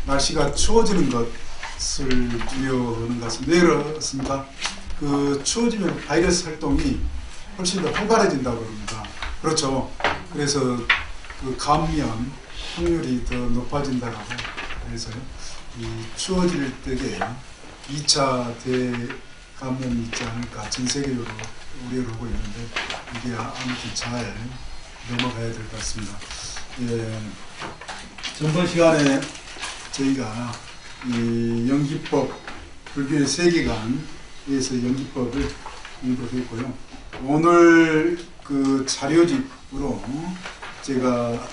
날씨가 추워지는 것을 두려워하는 것 같습니다. 왜 그렇습니까? 그 추워지면 바이러스 활동이 훨씬 더 활발해진다고 합니다. 그렇죠. 그래서 그 감염 확률이 더 높아진다고 해서요. 이 추워질 때에 2차 대감염이 있지 않을까 전 세계적으로 우려를 하고 있는데 이게 아무튼 잘 넘어가야 될 것 같습니다. 예, 전번 시간에 저희가 이 연기법 불교의 세계관에서 연기법을 공부했고요. 오늘 그 자료집으로 제가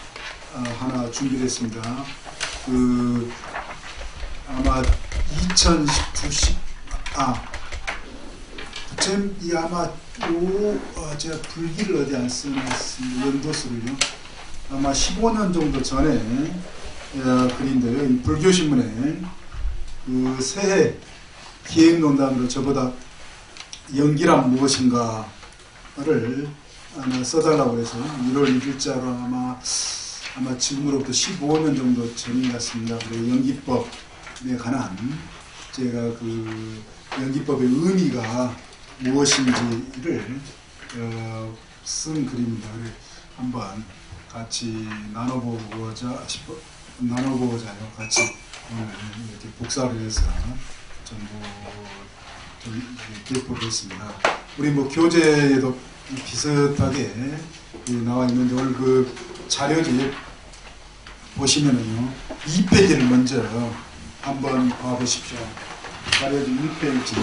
하나 준비를 했습니다. 그 아마 2019 이 아마 제가 불기를 어디 안 써놨습니다. 연도수를요. 아마 15년 정도 전에 글인데요. 불교신문에 그 새해 기획논단으로 저보다 연기란 무엇인가를 하나 써달라고 해서 1월 1일자로 아마 지금으로부터 15년 정도 전인 것 같습니다. 그리고 연기법에 관한 제가 그 연기법의 의미가 무엇인지를 쓴 글입니다. 한번 같이 나눠보고자요. 같이 이렇게 복사를 해서 좀 기획법을 했습니다. 우리 뭐 교재에도 비슷하게 나와 있는데 오늘 그 자료집 보시면은요 2페이지를 먼저 한번 봐보십시오. 자료집 2페이지.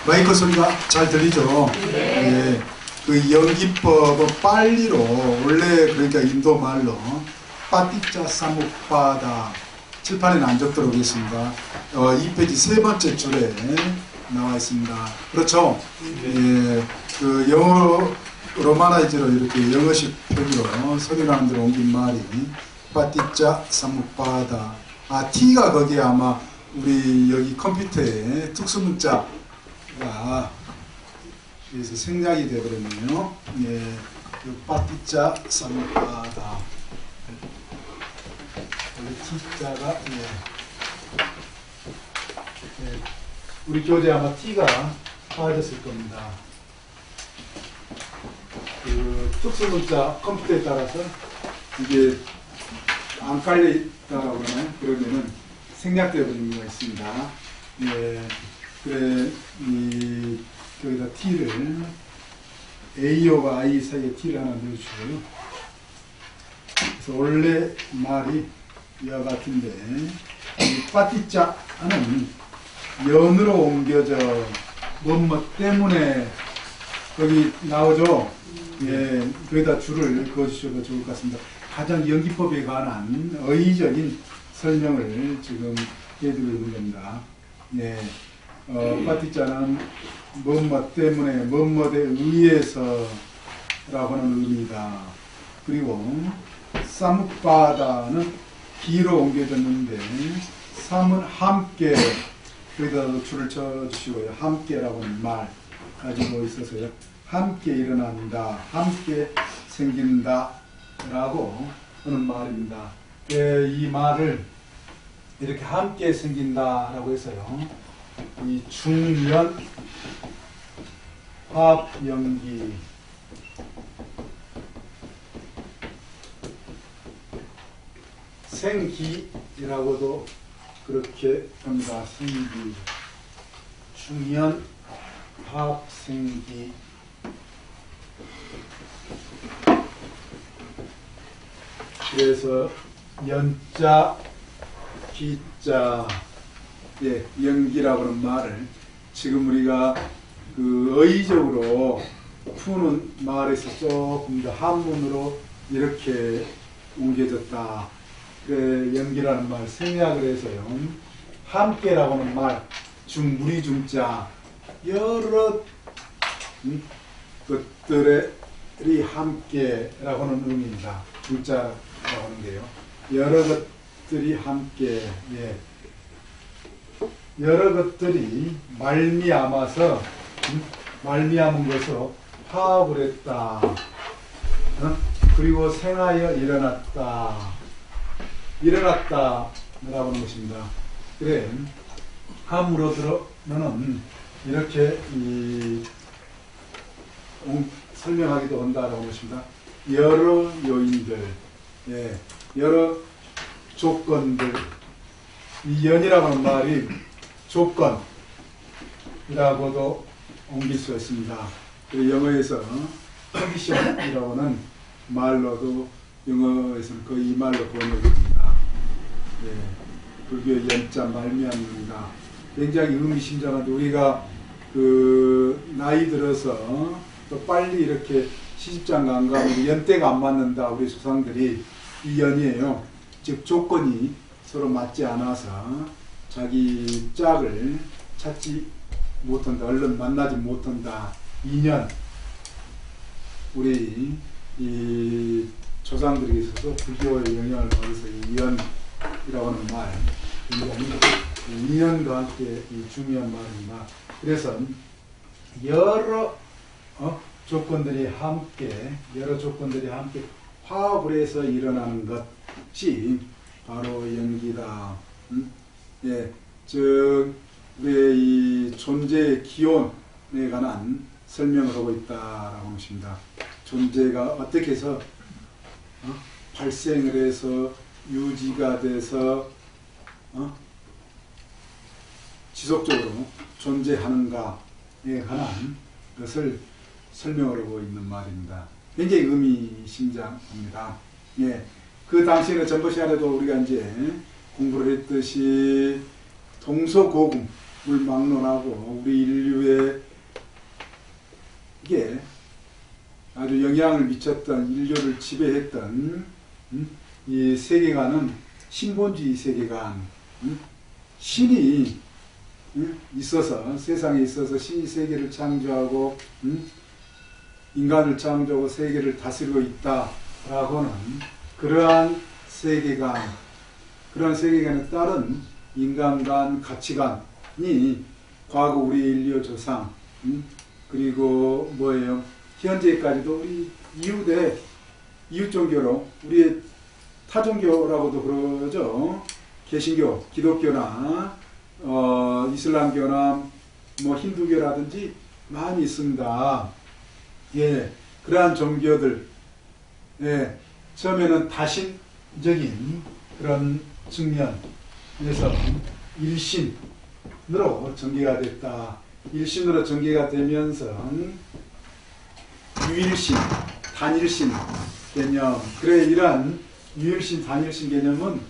마이크 소리가 잘 들리죠? 네. 그 연기법은 빨리로 원래 그러니까 인도 말로 빠티짜 사무빠다 칠판에는 안 적도록 하겠습니다. 2페이지 세 번째 줄에 나와 있습니다. 그렇죠? 예, 그 영어 로마나이즈로 이렇게 영어식 표기로 소리나는 대로 옮긴 말이 빠티짜 사무빠다. T가 거기에 아마 우리 여기 컴퓨터에 특수문자가 그래서 생략이 되어버렸네요. 예, 그 빠티짜 사무빠다. 원래 T자가 예, 우리 교재 아마 T가 빠졌을 겁니다. 그 특수문자 컴퓨터에 따라서 이게 안 깔려 있다고 그러나요? 그러면은 생략되어 버리는 경우가 있습니다. 예, 그래, 여기다 T를, A와 I 사이에 T를 하나 넣어주고요. 그래서 원래 말이 이와 같은데, 이 빠티짜는 연으로 옮겨져, 뭐뭐 때문에, 거기 나오죠? 예, 거기다 줄을 그어주셔도 좋을 것 같습니다. 가장 연기법에 관한 의의적인 설명을 지금 해드리고 있는 겁니다. 예, 빠티자는 뭐뭐 때문에 뭐뭐에 의해서 라고 하는 의미다. 그리고 사무빠다는 기로 옮겨졌는데 삼은 함께 거기다 줄을 쳐주시고요. 함께라고 하는 말 가지고 있어서요. 함께 일어난다. 함께 생긴다. 라고 하는 말입니다. 이 말을 이렇게 함께 생긴다 라고 해서요. 이 중연 화합연기 생기라고도 그렇게 합니다. 생기 중연 화합생기 그래서 연자, 기자, 예, 연기라고 하는 말을 지금 우리가 그 의의적으로 푸는 말에서 조금 더 한문으로 이렇게 옮겨졌다. 그래, 연기라는 말 생략을 해서요. 함께라고 하는 말, 무리 중자, 여러 것들이 함께라고 하는 의미입니다. 중자라고 하는데요. 여러 것들이 함께, 예. 여러 것들이 말미암아서, 말미암은 것으로 화합을 했다. 그리고 생하여 일어났다. 일어났다 알아보는 것입니다. 그래, 함으로 너는 이렇게 설명하기도 한다라고 것입니다. 여러 요인들, 예, 여러 조건들, 이 연이라고 하는 말이 조건이라고도 옮길 수 있습니다. 그리고 영어에서 컨디션이라고 하는 말로도 영어에서는 거의 이 말로 번역이 됩니다. 예, 불교의 연자 말미암입니다. 굉장히 의미심장한데 우리가 나이 들어서 또 빨리 이렇게 시집장가 안 가면 연대가 안 맞는다. 우리 조상들이 이 연이에요. 즉 조건이 서로 맞지 않아서 자기 짝을 찾지 못한다. 얼른 만나지 못한다. 인연. 우리 이 조상들에게 있어서 불교의 영향을 받아서 인연이라고 하는 말, 굉장히 인연과 함께 중요한 말입니다. 그래서 여러 조건들이 함께 화합을 해서 일어나는 것이 바로 연기다. 예, 즉 우리의 이 존재의 기원에 관한 설명을 하고 있다라고 하는 것입니다. 존재가 어떻게 해서 발생을 해서 유지가 돼서 지속적으로 존재하는가에 관한 것을 설명을 하고 있는 말입니다. 굉장히 의미심장합니다. 예, 그 당시에는 전번 시간에도 우리가 이제 공부를 했듯이 동서고금을 막론하고 우리 인류의 이게 아주 영향을 미쳤던, 인류를 지배했던 이 세계관은 신본주의 세계관, 신이 있어서, 세상에 있어서 신이 세계를 창조하고 인간을 창조하고 세계를 다스리고 있다라고 하는 그러한 세계관에 따른 인간 가치관이 과거 우리 인류 조상, 그리고 뭐예요? 현재까지도 우리 이웃 종교로, 우리의 타종교라고도 그러죠. 개신교, 기독교나, 이슬람교나, 뭐, 힌두교라든지 많이 있습니다. 예, 그러한 종교들, 예, 처음에는 다신적인 그런 측면에서 일신으로 전개가 됐다. 일신으로 전개가 되면서 유일신, 단일신 개념. 그래, 이러한 유일신, 단일신 개념은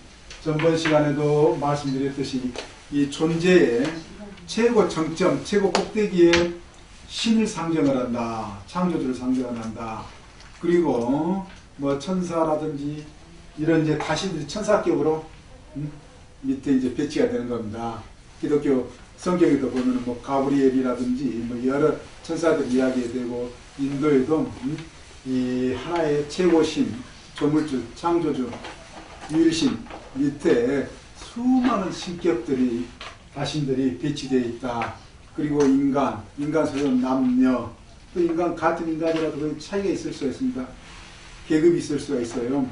전번 시간에도 말씀드렸듯이 이 존재의 최고 정점, 최고 꼭대기에 신을 상정을 한다. 창조주를 상정을 한다. 그리고 뭐 천사라든지 이런 이제 다신들이 천사격으로 밑에 이제 배치가 되는 겁니다. 기독교 성경에도 보면은 뭐 가브리엘이라든지 뭐 여러 천사들 이야기가 되고, 인도에도 이 하나의 최고신, 조물주, 창조주, 유일신 밑에 수많은 신격들이, 다신들이 배치되어 있다. 그리고 인간 속에 남녀, 또 인간, 같은 인간이라도 차이가 있을 수가 있습니다. 계급이 있을 수가 있어요.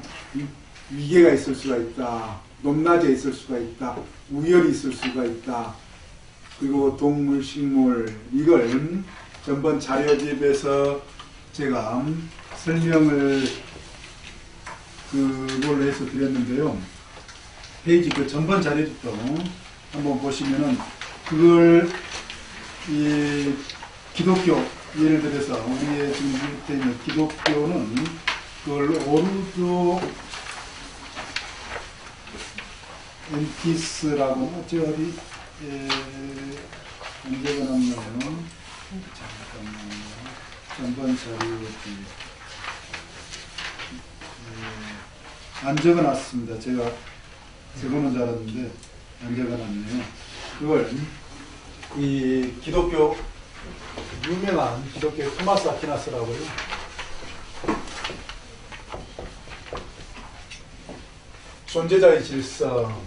위계가 있을 수가 있다. 높낮이가 있을 수가 있다. 우열이 있을 수가 있다. 그리고 동물, 식물, 이걸 전번 자료집에서 제가 설명을 그걸로 해서 드렸는데요. 페이지 그 전번 자료집도 한번 보시면은 그걸 이 기독교, 예를 들어서 우리의 지금 밑에 있는 기독교는 그걸 오르도 엔티스라고 어디 언제가 났나요? 잠깐만요. 전번 자료집 안 적어놨습니다. 제가 적어놓은 줄 알았는데 안 적어놨네요. 그걸 이 기독교, 유명한 기독교 토마스 아퀴나스라고요. 존재자의 질서,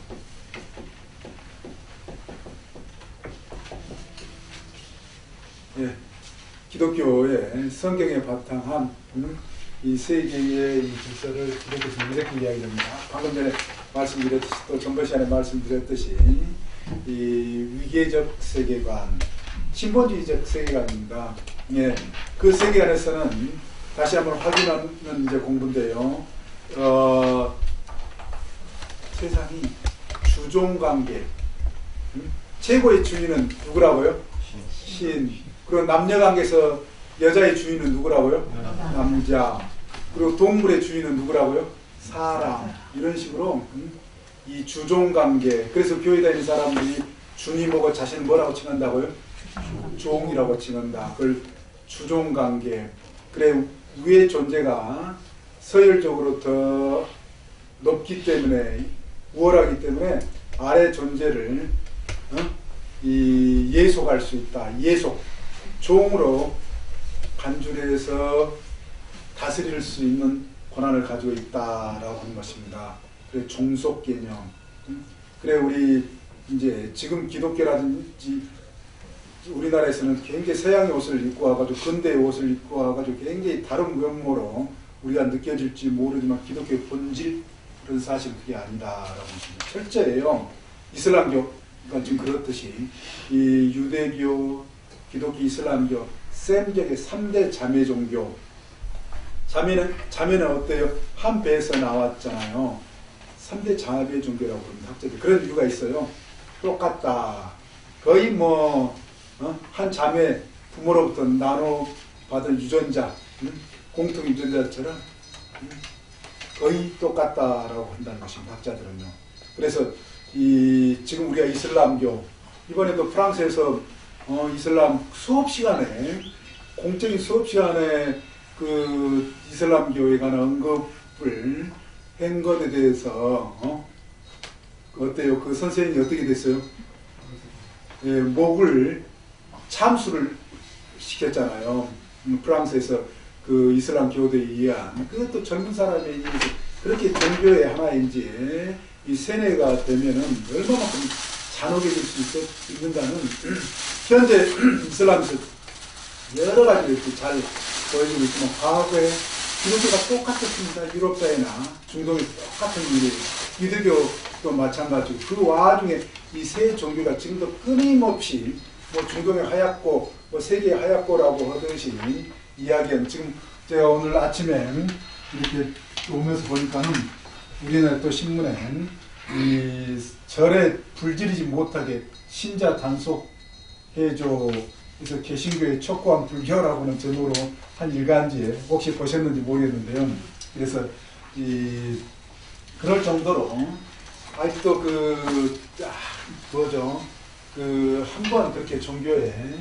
예, 기독교의 성경에 바탕한 이 세계의 이 질서를 기독교에서 이렇게 이야기합니다. 방금 전에 말씀드렸듯이 또 전번 시간에 말씀드렸듯이 이 위계적 세계관, 신본주의적 세계관입니다. 예, 그 세계관에서는 다시 한번 확인하는 이제 공부인데요. 세상이 주종관계, 최고의 주인은 누구라고요? 신. 그리고 남녀관계에서 여자의 주인은 누구라고요? 남자. 그리고 동물의 주인은 누구라고요? 사람. 이런 식으로 이 주종관계. 그래서 교회 다니는 사람들이 주님하고 자신을 뭐라고 칭한다고요? 종이라고 칭한다. 그걸 주종관계. 그래 위의 존재가 서열적으로 더 높기 때문에, 우월하기 때문에 아래 존재를 이 예속할 수 있다. 예속. 종으로 간주해서 다스릴 수 있는 권한을 가지고 있다라고 하는 것입니다. 그래 종속 개념. 그래 우리 이제 지금 기독교라든지 우리나라에서는 굉장히 서양의 옷을 입고 와가지고 근대의 옷을 입고 와가지고 굉장히 다른 면모로 우리가 느껴질지 모르지만 기독교의 본질 그런 사실은 그게 아니다라고 하십니다. 철저해요. 이슬람교가 지금 그렇듯이 이 유대교, 기독교, 이슬람교, 셈격의 3대 자매 종교. 자매는 어때요? 한 배에서 나왔잖아요. 3대 자매 종교라고 합니다. 학자들 그런 이유가 있어요. 똑같다. 거의 한 자매 부모로부터 나눠 받은 유전자, 공통 유전자처럼 거의 똑같다라고 한다는 것입니다. 학자들은요. 그래서 지금 우리가 이슬람교, 이번에도 프랑스에서 이슬람 수업 시간에, 공적인 수업 시간에 그 이슬람교에 관한 언급을 한 것에 대해서 어때요? 그 선생님이 어떻게 됐어요? 예, 목을 참수를 시켰잖아요. 프랑스에서 그 이슬람 교도에 의한, 그것도 젊은 사람에 의해서 그렇게 종교의 하나인지 이 세뇌가 되면은 얼마만큼 잔혹해질 수 있는가는 현재 이슬람에서 여러 가지 이렇게 잘 보여주고 있지만 과거에 기독교가 똑같았습니다. 유럽 사회나 중동에 똑같은 일이, 유대교도 마찬가지고 그 와중에 이 세 종교가 지금도 끊임없이 중동의 하얗고 세계의 하얗고라고 하듯이 이야기한, 지금 제가 오늘 아침에 이렇게 오면서 보니까는 우리나라 또 신문에 이 절에 불지르지 못하게 신자 단속 해줘, 그래서 개신교의 촉구한 불교라고는 제목으로 한 일간지에 혹시 보셨는지 모르겠는데요. 그래서 그럴 정도로 아직도 한번 그렇게 종교에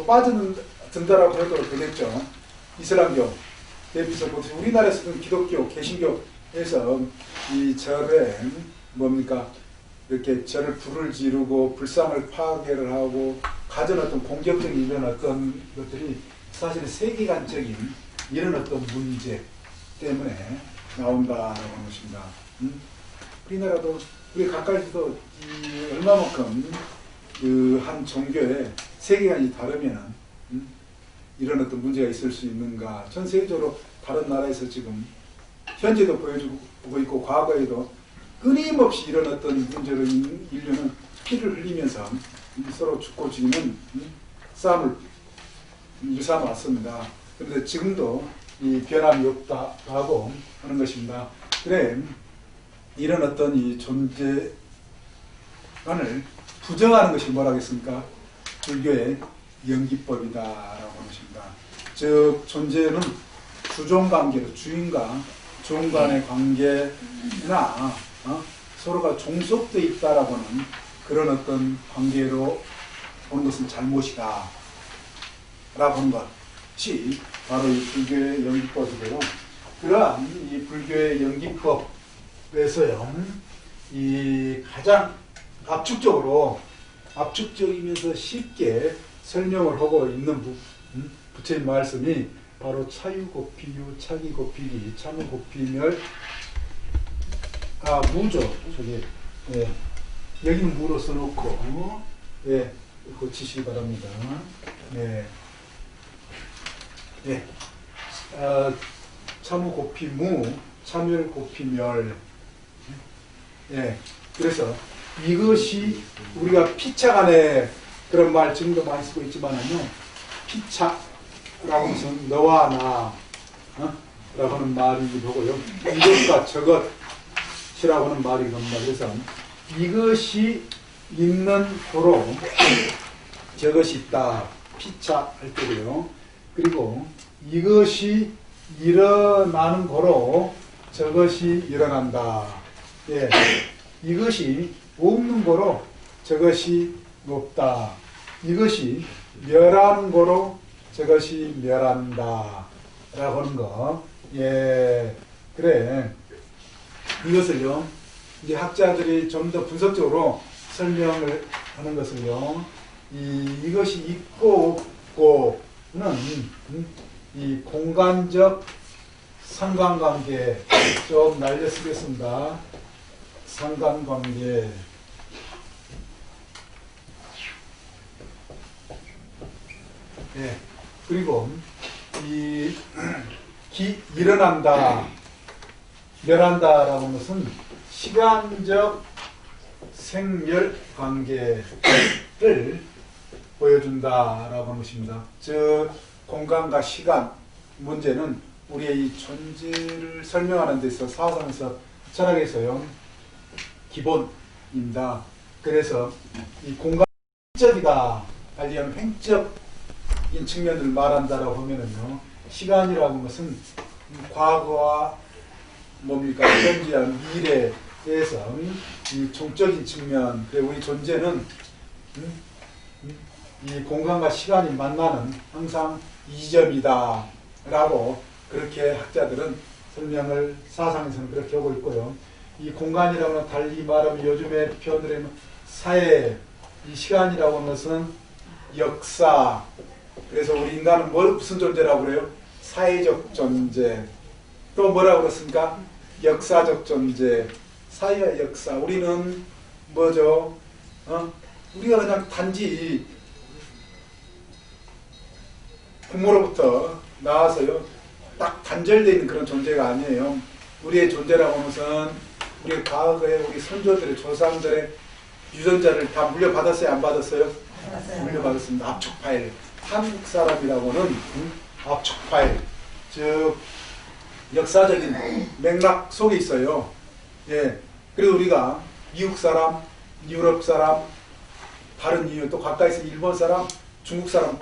빠져든다라고 해도 되겠죠. 이슬람교 대비해서 보듯이 우리나라에서는 기독교, 개신교에서 이 절에 이렇게 절을 불을 지르고 불상을 파괴를 하고 가진 어떤 공격적인 이런 어떤 것들이 사실 세계관적인 이런 어떤 문제 때문에 나온다라고 하는 것입니다. 우리나라도 우리 가까이서도 얼마만큼 그 한 종교의 세계관이 다르면은 이런 어떤 문제가 있을 수 있는가. 전 세계적으로 다른 나라에서 지금 현재도 보여주고 있고 과거에도 끊임없이 이런 어떤 문제로 인류는 피를 흘리면서 서로 죽고 죽이는 싸움을 일삼았습니다. 그런데 지금도 이 변함이 없다고 하는 것입니다. 그래 이런 어떤 이 존재관을 부정하는 것이 뭐라겠습니까? 불교의 연기법이다라고 하는 것입니다. 즉 존재는 주종관계로 주인과 종 간의 관계나 서로가 종속되어 있다라고 하는 그런 어떤 관계로 보는 것은 잘못이다 라고 하는 것이 바로 이 불교의 연기법이고요. 그러한 이 불교의 연기법에서요, 이 가장 압축적이면서 쉽게 설명을 하고 있는 부처님 말씀이 바로 차유고피유, 차기고피리, 참유고피멸, 무죠. 저기, 예. 여기는 무로 써놓고, 예, 고치시기 바랍니다. 예. 예. 참유고피무, 참멸고피멸. 예. 그래서 이것이 우리가 피차간에 그런 말 지금도 많이 쓰고 있지만은요. 피차라고 해서 너와 나 라고 하는 말이기도 하고요. 이것과 저것이라고 하는 말이기도 합니다. 그래서 이것이 있는 고로 저것이 있다. 피차할 때고요. 그리고 이것이 일어나는 고로 저것이 일어난다. 예. 이것이 없는 고로 저것이 없다. 이것이 멸하는 고로 저것이 멸한다. 라고 하는 거. 예. 그래. 이것을요, 이제 학자들이 좀 더 분석적으로 설명을 하는 것을요, 이것이 있고 없고는 이 공간적 상관관계 좀 날려 쓰겠습니다. 상관관계. 예. 그리고 일어난다, 멸한다라고 하는 것은 시간적 생멸 관계를 보여준다라고 하는 것입니다. 즉 공간과 시간 문제는 우리의 이 존재를 설명하는 데 있어 사상에서 철학에서요 기본입니다. 그래서 이 공간 횡적이다, 달리하면 횡적인 측면을 말한다라고 하면은요, 시간이라고 하는 것은 과거와 뭡니까 현재와 미래에서 이 종적인 측면, 그리고 우리 존재는 이 공간과 시간이 만나는 항상 이점이다 라고 그렇게 학자들은 설명을 사상에서는 그렇게 하고 있고요. 이 공간이라고는 달리 말하면 요즘에 표현을 하면 사회, 이 시간이라고 하는 것은 역사. 그래서 우리 인간은 무슨 존재라고 그래요? 사회적 존재. 또 뭐라고 그랬습니까? 역사적 존재. 사회와 역사. 우리는 뭐죠? 우리가 그냥 단지 부모로부터 나와서요, 딱 단절되어 있는 그런 존재가 아니에요. 우리의 존재라고 하는 것은 우리 과거에 우리 선조들의 조상들의 유전자를 다 물려받았어요? 안 받았어요? 받았어요. 물려받았습니다. 압축 파일. 한국 사람이라고는 압축 파일. 즉 역사적인 맥락 속에 있어요. 예. 그래서 우리가 미국 사람, 유럽 사람, 다른 이유, 또 가까이서 일본 사람, 중국 사람이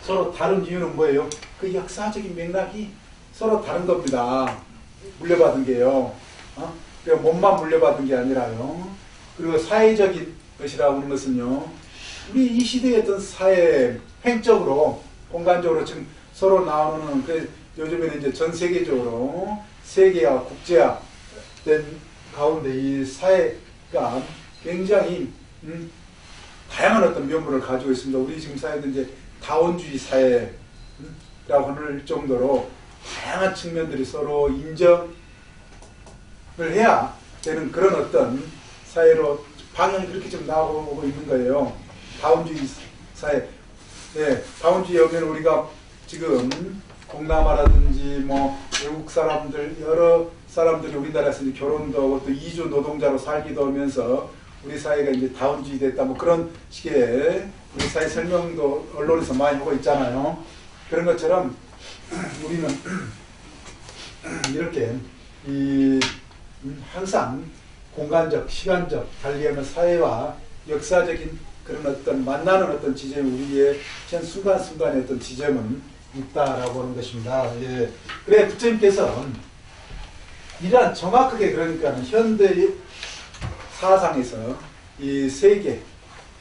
서로 다른 이유는 뭐예요? 그 역사적인 맥락이 서로 다른 겁니다. 물려받은 게요. 그러니까 몸만 물려받은 게 아니라요. 그리고 사회적인 것이라고 하는 것은요, 우리 이 시대의 어떤 사회, 횡적으로, 공간적으로 지금 서로 나오는, 요즘에는 이제 전 세계적으로 세계화, 국제화 된 가운데 이 사회가 굉장히 다양한 어떤 면모를 가지고 있습니다. 우리 지금 사회는 이제 다원주의 사회라고 할 정도로 다양한 측면들이 서로 인정을 해야 되는 그런 어떤 사회로 방향이 그렇게 좀 나오고 있는 거예요. 다원주의 사회. 네, 다원주의 하면 우리가 지금 동남아라든지 뭐 외국 사람들, 여러 사람들이 우리나라에서 이제 결혼도 하고 또 이주 노동자로 살기도 하면서 우리 사회가 이제 다원주의 됐다, 뭐 그런 식의 우리 사회 설명도 언론에서 많이 하고 있잖아요. 그런 것처럼 우리는 이렇게 항상 공간적, 시간적, 달리하면 사회와 역사적인 그런 어떤 만나는 어떤 지점이 우리의 현 순간순간의 어떤 지점은 있다라고 하는 것입니다. 예. 그래, 부처님께서 이러한 정확하게 그러니까 현대 사상에서 이 세계,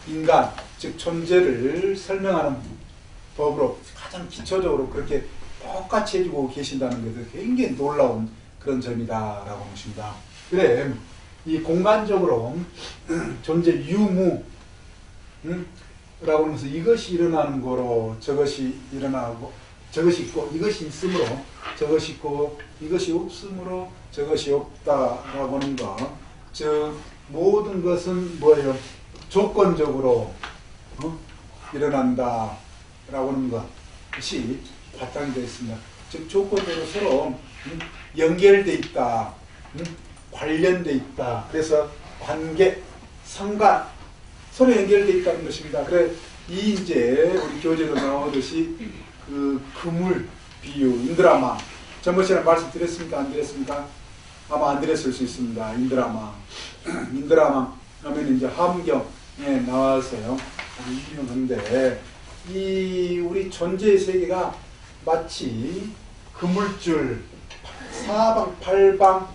인간, 즉 존재를 설명하는 법으로 가장 기초적으로 그렇게 똑같이 해주고 계신다는 것은 굉장히 놀라운 그런 점이다라고 하는 것입니다. 그래, 이 공간적으로 존재 유무, 라고 하면서 이것이 일어나는 거로 저것이 일어나고, 저것이 있고 이것이 있으므로 저것이 있고 이것이 없으므로 저것이 없다라고 하는 거. 즉 모든 것은 뭐예요? 조건적으로 일어난다라고 하는 것이 바탕이 되어 있습니다. 즉 조건적으로 서로 연결되어 있다. 관련돼 있다. 그래서 관계, 상관, 서로 연결돼 있다는 것입니다. 그래, 이 이제 우리 교재로 나오듯이 그 그물 비유, 인드라마. 전번 시간에 말씀드렸습니까? 안 드렸습니까? 아마 안 드렸을 수 있습니다. 인드라마. 인드라마 하면 이제 함경에 나와서요. 유명한데, 이 우리 존재의 세계가 마치 그물줄 사방, 팔방,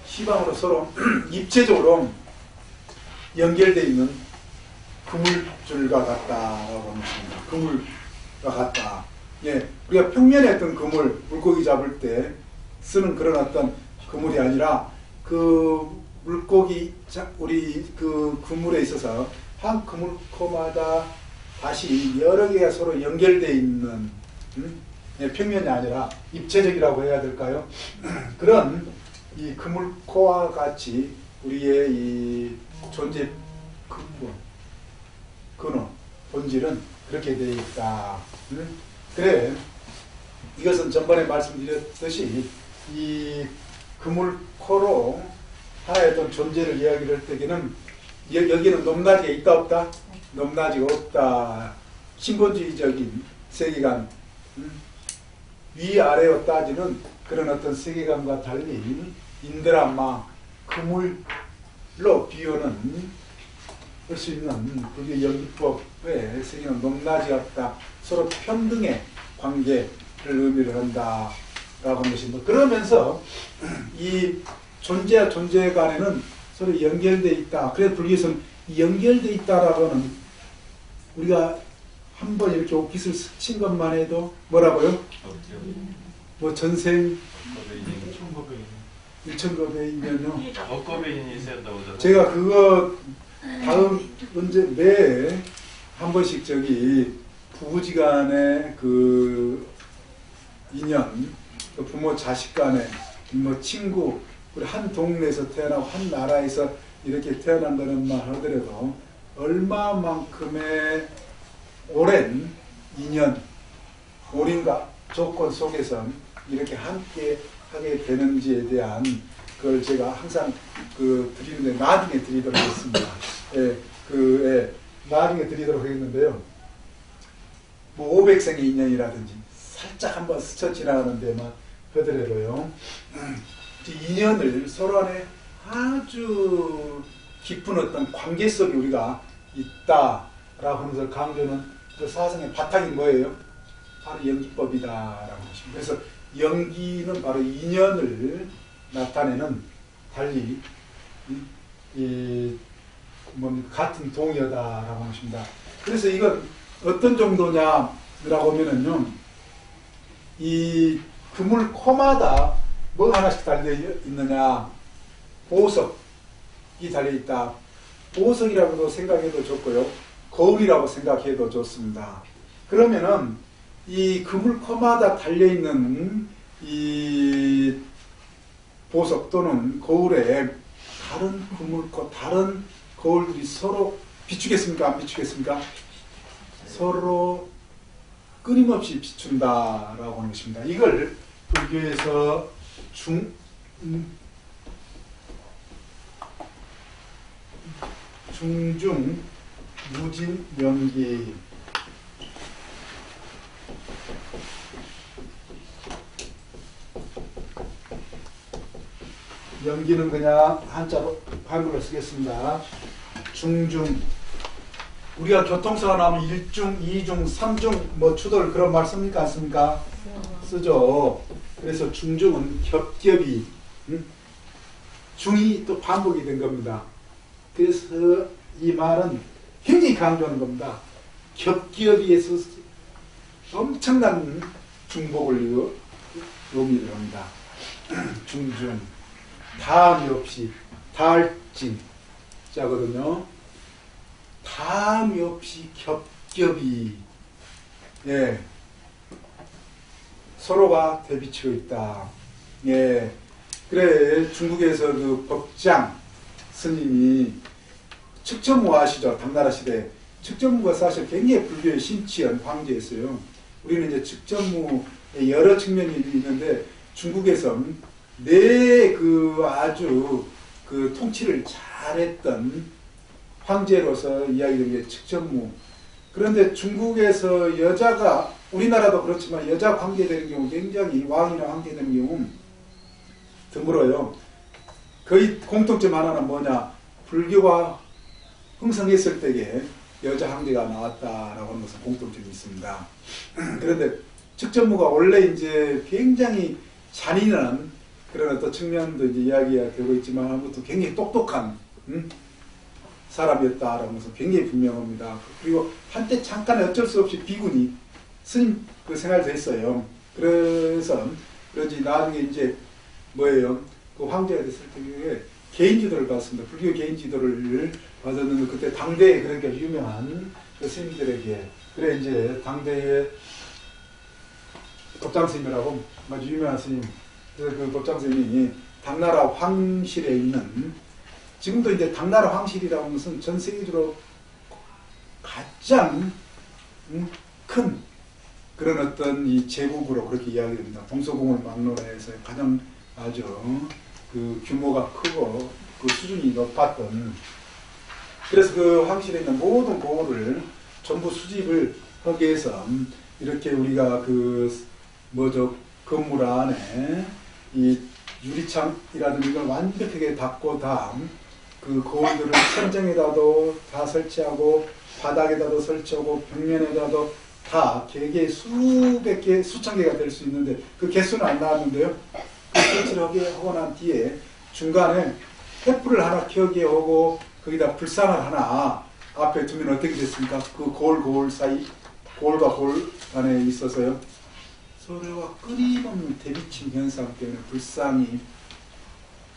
시방으로 서로 입체적으로 연결되어 있는 그물줄과 같다라고 합니다. 그물과 같다. 예, 우리가 평면에 어떤 그물, 물고기 잡을 때 쓰는 그런 어떤 그물이 아니라 그 물고기, 우리 그 그물에 있어서 한 그물코마다 다시 여러 개가 서로 연결되어 있는 예, 평면이 아니라 입체적이라고 해야 될까요? 그런 이 그물코와 같이 우리의 이 존재 근원, 본질은 그렇게 되어 있다. 그래, 이것은 전번에 말씀드렸듯이 이 그물코로 하나의 어떤 존재를 이야기를 할 때에는 여기는 높낮이가 있다 없다? 높낮이가 없다. 신본주의적인 세계관, 위아래로 따지는 그런 어떤 세계관과 달리 인드라마, 그물로 비유는 할 수 있는 불교 연기법의 세계는 높낮이가 없다. 서로 평등의 관계를 의미를 한다라고 하는 것입니다. 그러면서 이 존재와 존재 간에는 서로 연결되어 있다. 그래서 불교에서는 연결되어 있다라고 하는, 우리가 한번 이렇게 오깃을 스친 것만 해도 뭐라고요? 뭐 전생 1,900이면요. 억거배인이 있었다고 하잖아요. 제가 그거 다음 언제 매 한 번씩 저기 부부지간의 그 인연, 그 부모 자식 간의 뭐 친구, 우리 한 동네에서 태어나고 한 나라에서 이렇게 태어난다는 말 하더라도 얼마만큼의 오랜 인연, 오랜과 조건 속에서 이렇게 함께 하게 되는지에 대한 그걸 제가 항상 그 드리는데 나중에 드리도록 하겠습니다. 나중에 드리도록 하겠는데요. 뭐 500생의 인연이라든지 살짝 한번 스쳐 지나가는 데만 하더라도요. 인연을 서로 안에 아주 깊은 어떤 관계 속에 우리가 있다라고 하면서 강조는 그 사상의 바탕이 뭐예요? 바로 연기법이다라고 하십니다. 그래서 연기는 바로 인연을 나타내는, 달리 같은 동의어다라고 하십니다. 그래서 이건 어떤 정도냐라고 하면은요, 이 그물코마다 뭐 하나씩 달려 있느냐, 보석이 달려 있다. 보석이라고도 생각해도 좋고요, 거울이라고 생각해도 좋습니다. 그러면은 이 그물코마다 달려 있는 이 보석 또는 거울에 다른 그물코, 다른 거울들이 서로 비추겠습니까? 안 비추겠습니까? 서로 끊임없이 비춘다라고 하는 것입니다. 이걸 불교에서 중중 무진 연기, 연기는 그냥 한자로 한글로 쓰겠습니다. 중중, 우리가 교통사고 나면 1중, 2중, 3중 뭐 추돌 그런 말 씁니까? 안 씁니까? 쓰죠. 그래서 중중은 겹겹이, 중이 또 반복이 된 겁니다. 그래서 이 말은 굉장히 강조하는 겁니다. 겹겹이에서 엄청난 중복을 의미를 합니다. 중중, 다음이 없이, 다할진 자거든요. 다음이 없이 겹겹이, 예, 서로가 대비치고 있다. 예, 그래 중국에서 그 법장 스님이 측정무 아시죠? 당나라 시대 측정무가 사실 굉장히 불교의 심취한 황제였어요. 우리는 이제 측정무의 여러 측면이 있는데 중국에서는 그 아주 그 통치를 잘했던 황제로서 이야기되는 게 측정무. 그런데 중국에서 여자가, 우리나라도 그렇지만 여자 황제 되는 경우 굉장히, 왕이나 황제 되는 경우 드물어요. 거의 공통점 하나는 뭐냐, 불교가 흥성했을 때에 여자 황제가 나왔다라고 하는 것은 공통점이 있습니다. 그런데 측정무가 원래 이제 굉장히 잔인한 그런 어떤 측면도 이제 이야기가 되고 있지만, 아무튼 굉장히 똑똑한 사람이었다라는 것은 굉장히 분명합니다. 그리고 한때 잠깐 어쩔 수 없이 비구니 스님 그 생활도 했어요. 그래서 그런지 나중에 이제 뭐예요? 그 황제가 됐을 때 개인 지도를 받았습니다. 불교 개인 지도를 받았는데, 그때 당대에 그러니까 유명한 그 스님들에게, 그래 이제 당대에 법장 스님이라고 아주 유명한 스님, 그래서 그 법장 스님이 당나라 황실에 있는, 지금도 이제 당나라 황실이라고 하는 것은 전 세계적으로 가장 큰 그런 어떤 이 제국으로 그렇게 이야기됩니다. 동서고을 막론해서 가장 아주 그 규모가 크고 그 수준이 높았던, 그래서 그 황실에 있는 모든 고을을 전부 수집을 하기 위해서 이렇게 우리가 그 뭐죠, 건물 안에 이 유리창이라든지 이걸 완벽하게 닫고 그 거울들을 천장에다도 다 설치하고 바닥에다도 설치하고 벽면에다도 다 개개 수백 개, 수천 개가 될 수 있는데 그 개수는 안 나왔는데요. 그 설치를 하고 난 뒤에 중간에 횃불을 하나 켜게 하고 거기다 불상을 하나 앞에 두면 어떻게 됐습니까? 그 거울 사이, 거울과 거울 안에 있어서요, 서로가 끊임없는 대비침 현상 때문에 불상이,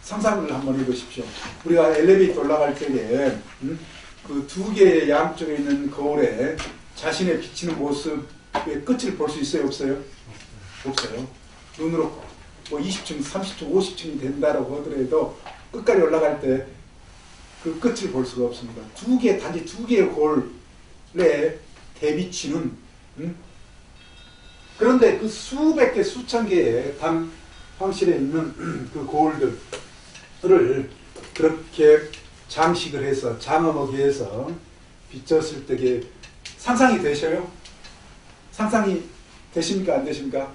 상상을 한번 해보십시오. 우리가 엘리베이터 올라갈 때에 그 두 개의 양쪽에 있는 거울에 자신의 비치는 모습의 끝을 볼 수 있어요? 없어요? 없어요. 눈으로 뭐 20층, 30층, 50층이 된다라고 하더라도 끝까지 올라갈 때 그 끝을 볼 수가 없습니다. 단지 두 개의 거울에 대비치는, 그런데 그 수백 개, 수천 개의 당 황실에 있는 그 거울들을 그렇게 장식을 해서 장엄하게 해서 비쳤을 때에 상상이 되셔요? 상상이 되십니까? 안 되십니까?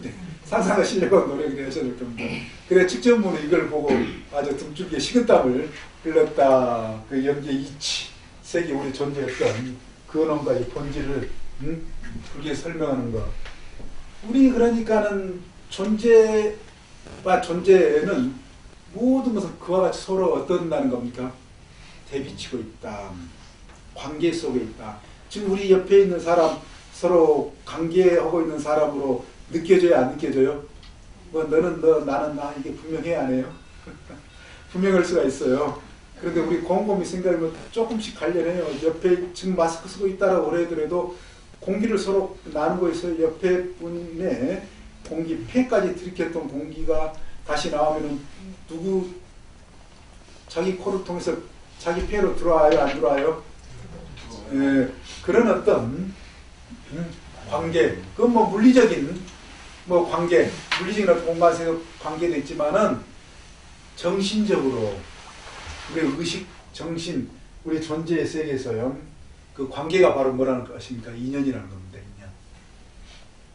네. 상상하시려고 노력을 하셔야 될 겁니다. 그래 측정무는 이걸 보고 아주 등줄기에 식은땀을 흘렸다. 그 영계 이치, 세계 우리 존재했던 근원과 이 본질을 그렇게 설명하는 것. 우리 그러니까는 존재와 존재는 모든 것은 그와 같이 서로 어떤다는 겁니까? 대비치고 있다. 관계 속에 있다. 지금 우리 옆에 있는 사람, 서로 관계하고 있는 사람으로 느껴져요? 안 느껴져요? 뭐 너는 너, 나는 나, 이게 분명해야 안 해요? 분명할 수가 있어요. 그런데 우리 곰곰이 생각하면 조금씩 관련해요. 옆에 지금 마스크 쓰고 있다라고 그러더라도 공기를 서로 나누고 있어요. 옆에 분의 공기, 폐까지 들이켰던 공기가 다시 나오면은 누구 자기 코를 통해서 자기 폐로 들어와요? 안 들어와요? 예, 그런 어떤 관계, 그건 뭐 물리적인 뭐 관계, 물리적인 어떤 공간에서 관계도 있지만은 정신적으로 우리 의식, 정신, 우리 존재의 세계에서요, 그 관계가 바로 뭐라는 것입니까? 인연이라는 겁니다. 인연.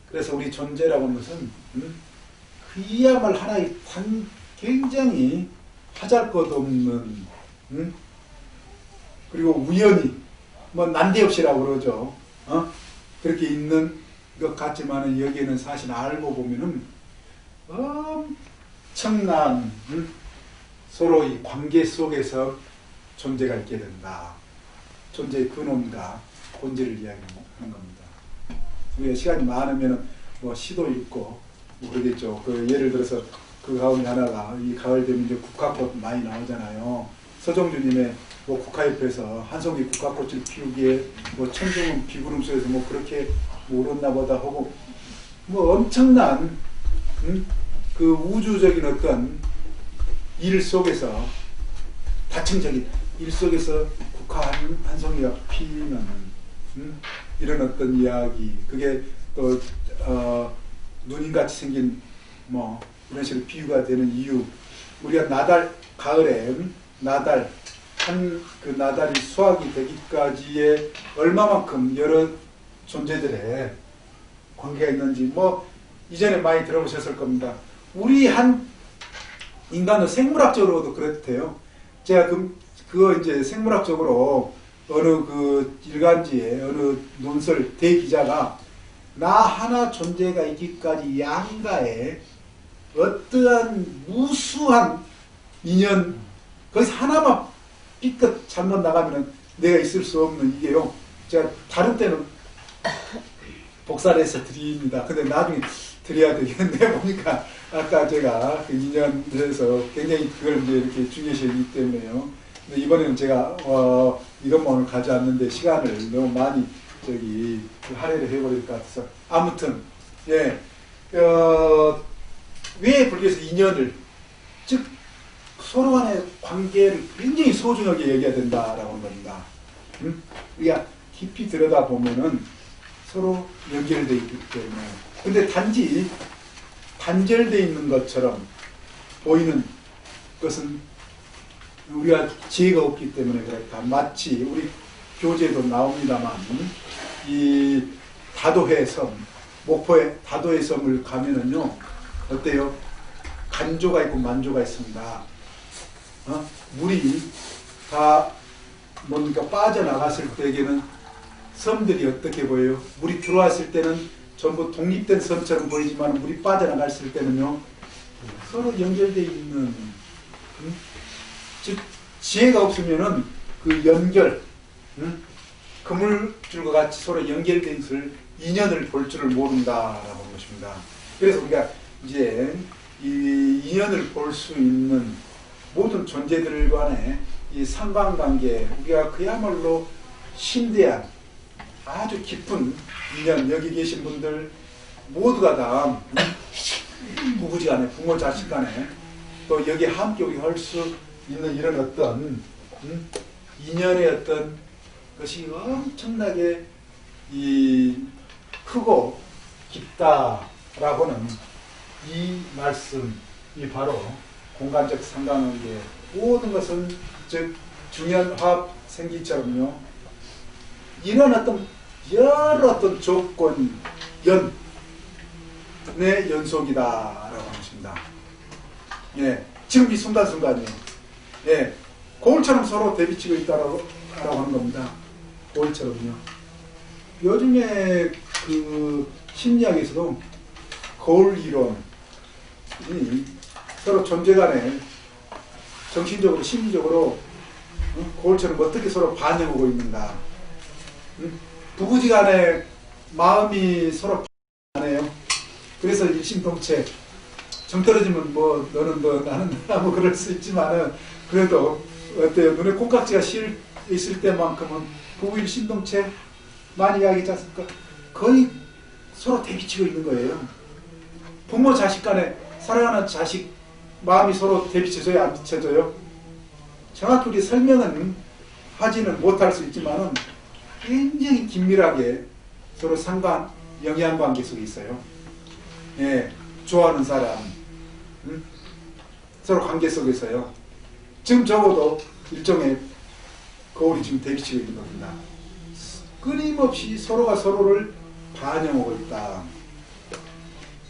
그래서 우리 존재라고 하는 것은 그야말로 하나의 굉장히 하잘것없는 그리고 우연히 뭐 난데없이라고 그러죠. 그렇게 있는 것 같지만은 여기에는 사실 알고 보면은 엄청난 서로 이 관계 속에서 존재가 있게 된다. 존재의 근원과 본질을 이야기하는 겁니다. 우리가 시간이 많으면 뭐 시도 읽고 뭐 그러겠죠. 그 예를 들어서 그 가운데 하나가 이 가을 되면 이제 국화꽃 많이 나오잖아요. 서정주님의 뭐 국화잎에서 한송이 국화꽃을 피우기에 뭐 천둥은 비구름 속에서 뭐 그렇게 울었나 보다 하고 뭐 엄청난 그 우주적인 어떤 일 속에서 다층적인 일 속에서 국화 한 송이가 피는 이런 어떤 이야기, 그게 또 누님같이 생긴 뭐 이런 식으로 비유가 되는 이유. 우리가 나달, 가을에 나달, 그 나달이 수확이 되기까지의 얼마만큼 여러 존재들의 관계가 있는지 뭐 이전에 많이 들어보셨을 겁니다. 우리 한 인간은 생물학적으로도 그렇대요. 제가 그거 이제 생물학적으로 어느 그 일간지에 어느 논설 대기자가 나 하나 존재가 있기까지 양가에 어떠한 무수한 인연 거기서 하나만 삐끗 잘못 나가면 내가 있을 수 없는 이게요. 제가 다른 때는 복사를 해서 드립니다. 근데 나중에 드려야 되겠는데 보니까 아까 제가 그 인연에서 굉장히 그걸 이제 이렇게 중요시하기 때문에요. 근데 이번에는 제가 이것만 오늘 가져왔는데 시간을 너무 많이 할애를 해버릴 것 같아서 아무튼 예, 왜 불교에서 인연을 즉 서로 간의 관계를 굉장히 소중하게 여겨야 된다라고 하는 겁니다. 우리가 깊이 들여다보면은 서로 연결되어 있기 때문에. 근데 단지 단절되어 있는 것처럼 보이는 것은 우리가 지혜가 없기 때문에 그렇다. 마치 우리 교재도 나옵니다만 이 다도해 섬, 목포의 다도해 섬을 가면은요 어때요? 간조가 있고 만조가 있습니다. 물이 다 뭔가 빠져나갔을 때에는 섬들이 어떻게 보여요? 물이 들어왔을 때는 전부 독립된 섬처럼 보이지만 물이 빠져나갔을 때는요 서로 연결되어 있는 즉 지혜가 없으면은 그 연결 그물줄과 같이 서로 연결된 것을 인연을 볼 줄을 모른다라고 하는 것입니다. 그래서 우리가 이제 이 인연을 볼 수 있는 모든 존재들 간의 이 상관관계, 우리가 그야말로 심대한 아주 깊은 인연, 여기 계신 분들 모두가 다 부부지간에, 부모 자식 간에 또 여기 함께 할 수 있는 이런 어떤 인연의 어떤 것이 엄청나게 이 크고 깊다라고는 이 말씀이 바로 공간적 상관관계 모든 것은 즉 중연화합 생기처럼요 이런 어떤 여러 어떤 조건 연의 연속이다라고 하는 것입니다. 예, 지금 이 순간순간이에요. 예, 거울처럼 서로 대비치고 있다라고 하는 겁니다. 거울처럼요. 요즘에 그 심리학에서도 거울 이론이 서로 존재간에 정신적으로 심리적으로 거울처럼 어떻게 서로 반영하고 있는가. 부부지간에 마음이 서로 반해요. 그래서 일심동체 정 떨어지면 뭐 너는 너 나는 나 뭐 그럴 수 있지만은 그래도 어때요? 눈에 콩깍지가 있을 때만큼은 부부 일심동체 많이 이야기하지 않습니까? 거의 서로 대비치고 있는 거예요. 부모 자식 간에 사랑하는 자식 마음이 서로 대비쳐져요? 안 비춰져요? 정확히 우리 설명은 하지는 못할 수 있지만은 굉장히 긴밀하게 서로 상관, 영향관계 속에 있어요. 예, 좋아하는 사람, 서로 관계 속에서요. 지금 적어도 일종의 거울이 지금 대비치고 있는 겁니다. 끊임없이 서로가 서로를 반영하고 있다.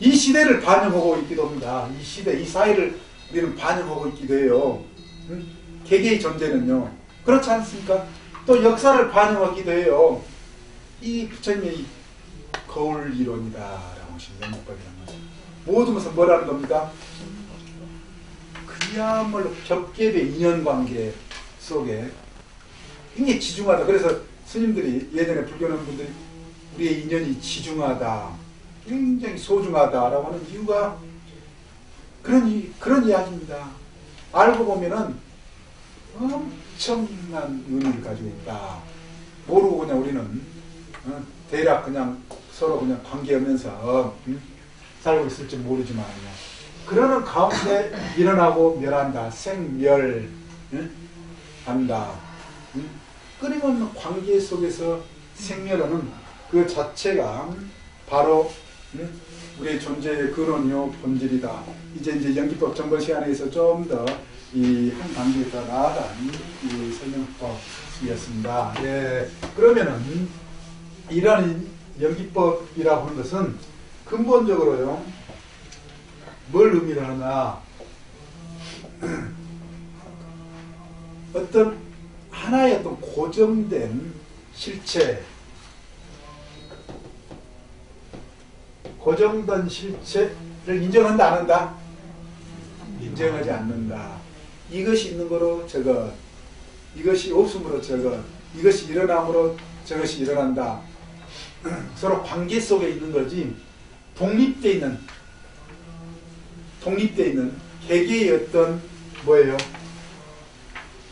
이 시대를 반영하고 있기도 합니다. 이 시대, 이 사회를 우리는 반영하고 있기도 해요. 개개의 존재는요. 그렇지 않습니까? 또 역사를 반영하기도 해요. 이 부처님의 이 거울 이론이다라고 하시는 면목법이라는 거죠. 모든 것은 뭐라는 겁니까? 그야말로 겹겹의 인연관계 속에 굉장히 지중하다. 그래서 스님들이 예전에 불교하는 분들이 우리의 인연이 지중하다, 굉장히 소중하다라고 하는 이유가 그런 이야기입니다. 알고 보면은 엄청난 의미를 가지고 있다. 모르고 그냥 우리는 대략 그냥 서로 그냥 관계하면서 살고 있을지 모르지만요. 그러는 가운데 일어나고 멸한다. 생멸 한다. 끊임없는 관계 속에서 생멸하는 그 자체가 바로 우리의 존재의 근원이요 본질이다. 이제 연기법 전번 시간에서 좀 더 이 한 단계 더 나아간 이 설명법이었습니다. 예, 그러면은 이러한 연기법이라고 하는 것은 근본적으로요 뭘 의미하느냐, 어떤 하나의 어떤 고정된 실체, 고정된 실체를 인정한다 안 한다? 인정하지 않는다. 이것이 있는 거로 저것, 이것이 없음으로 저것, 이것이 일어남으로 저것이 일어난다. 서로 관계 속에 있는 거지 독립되어 있는 개개의 어떤 뭐예요?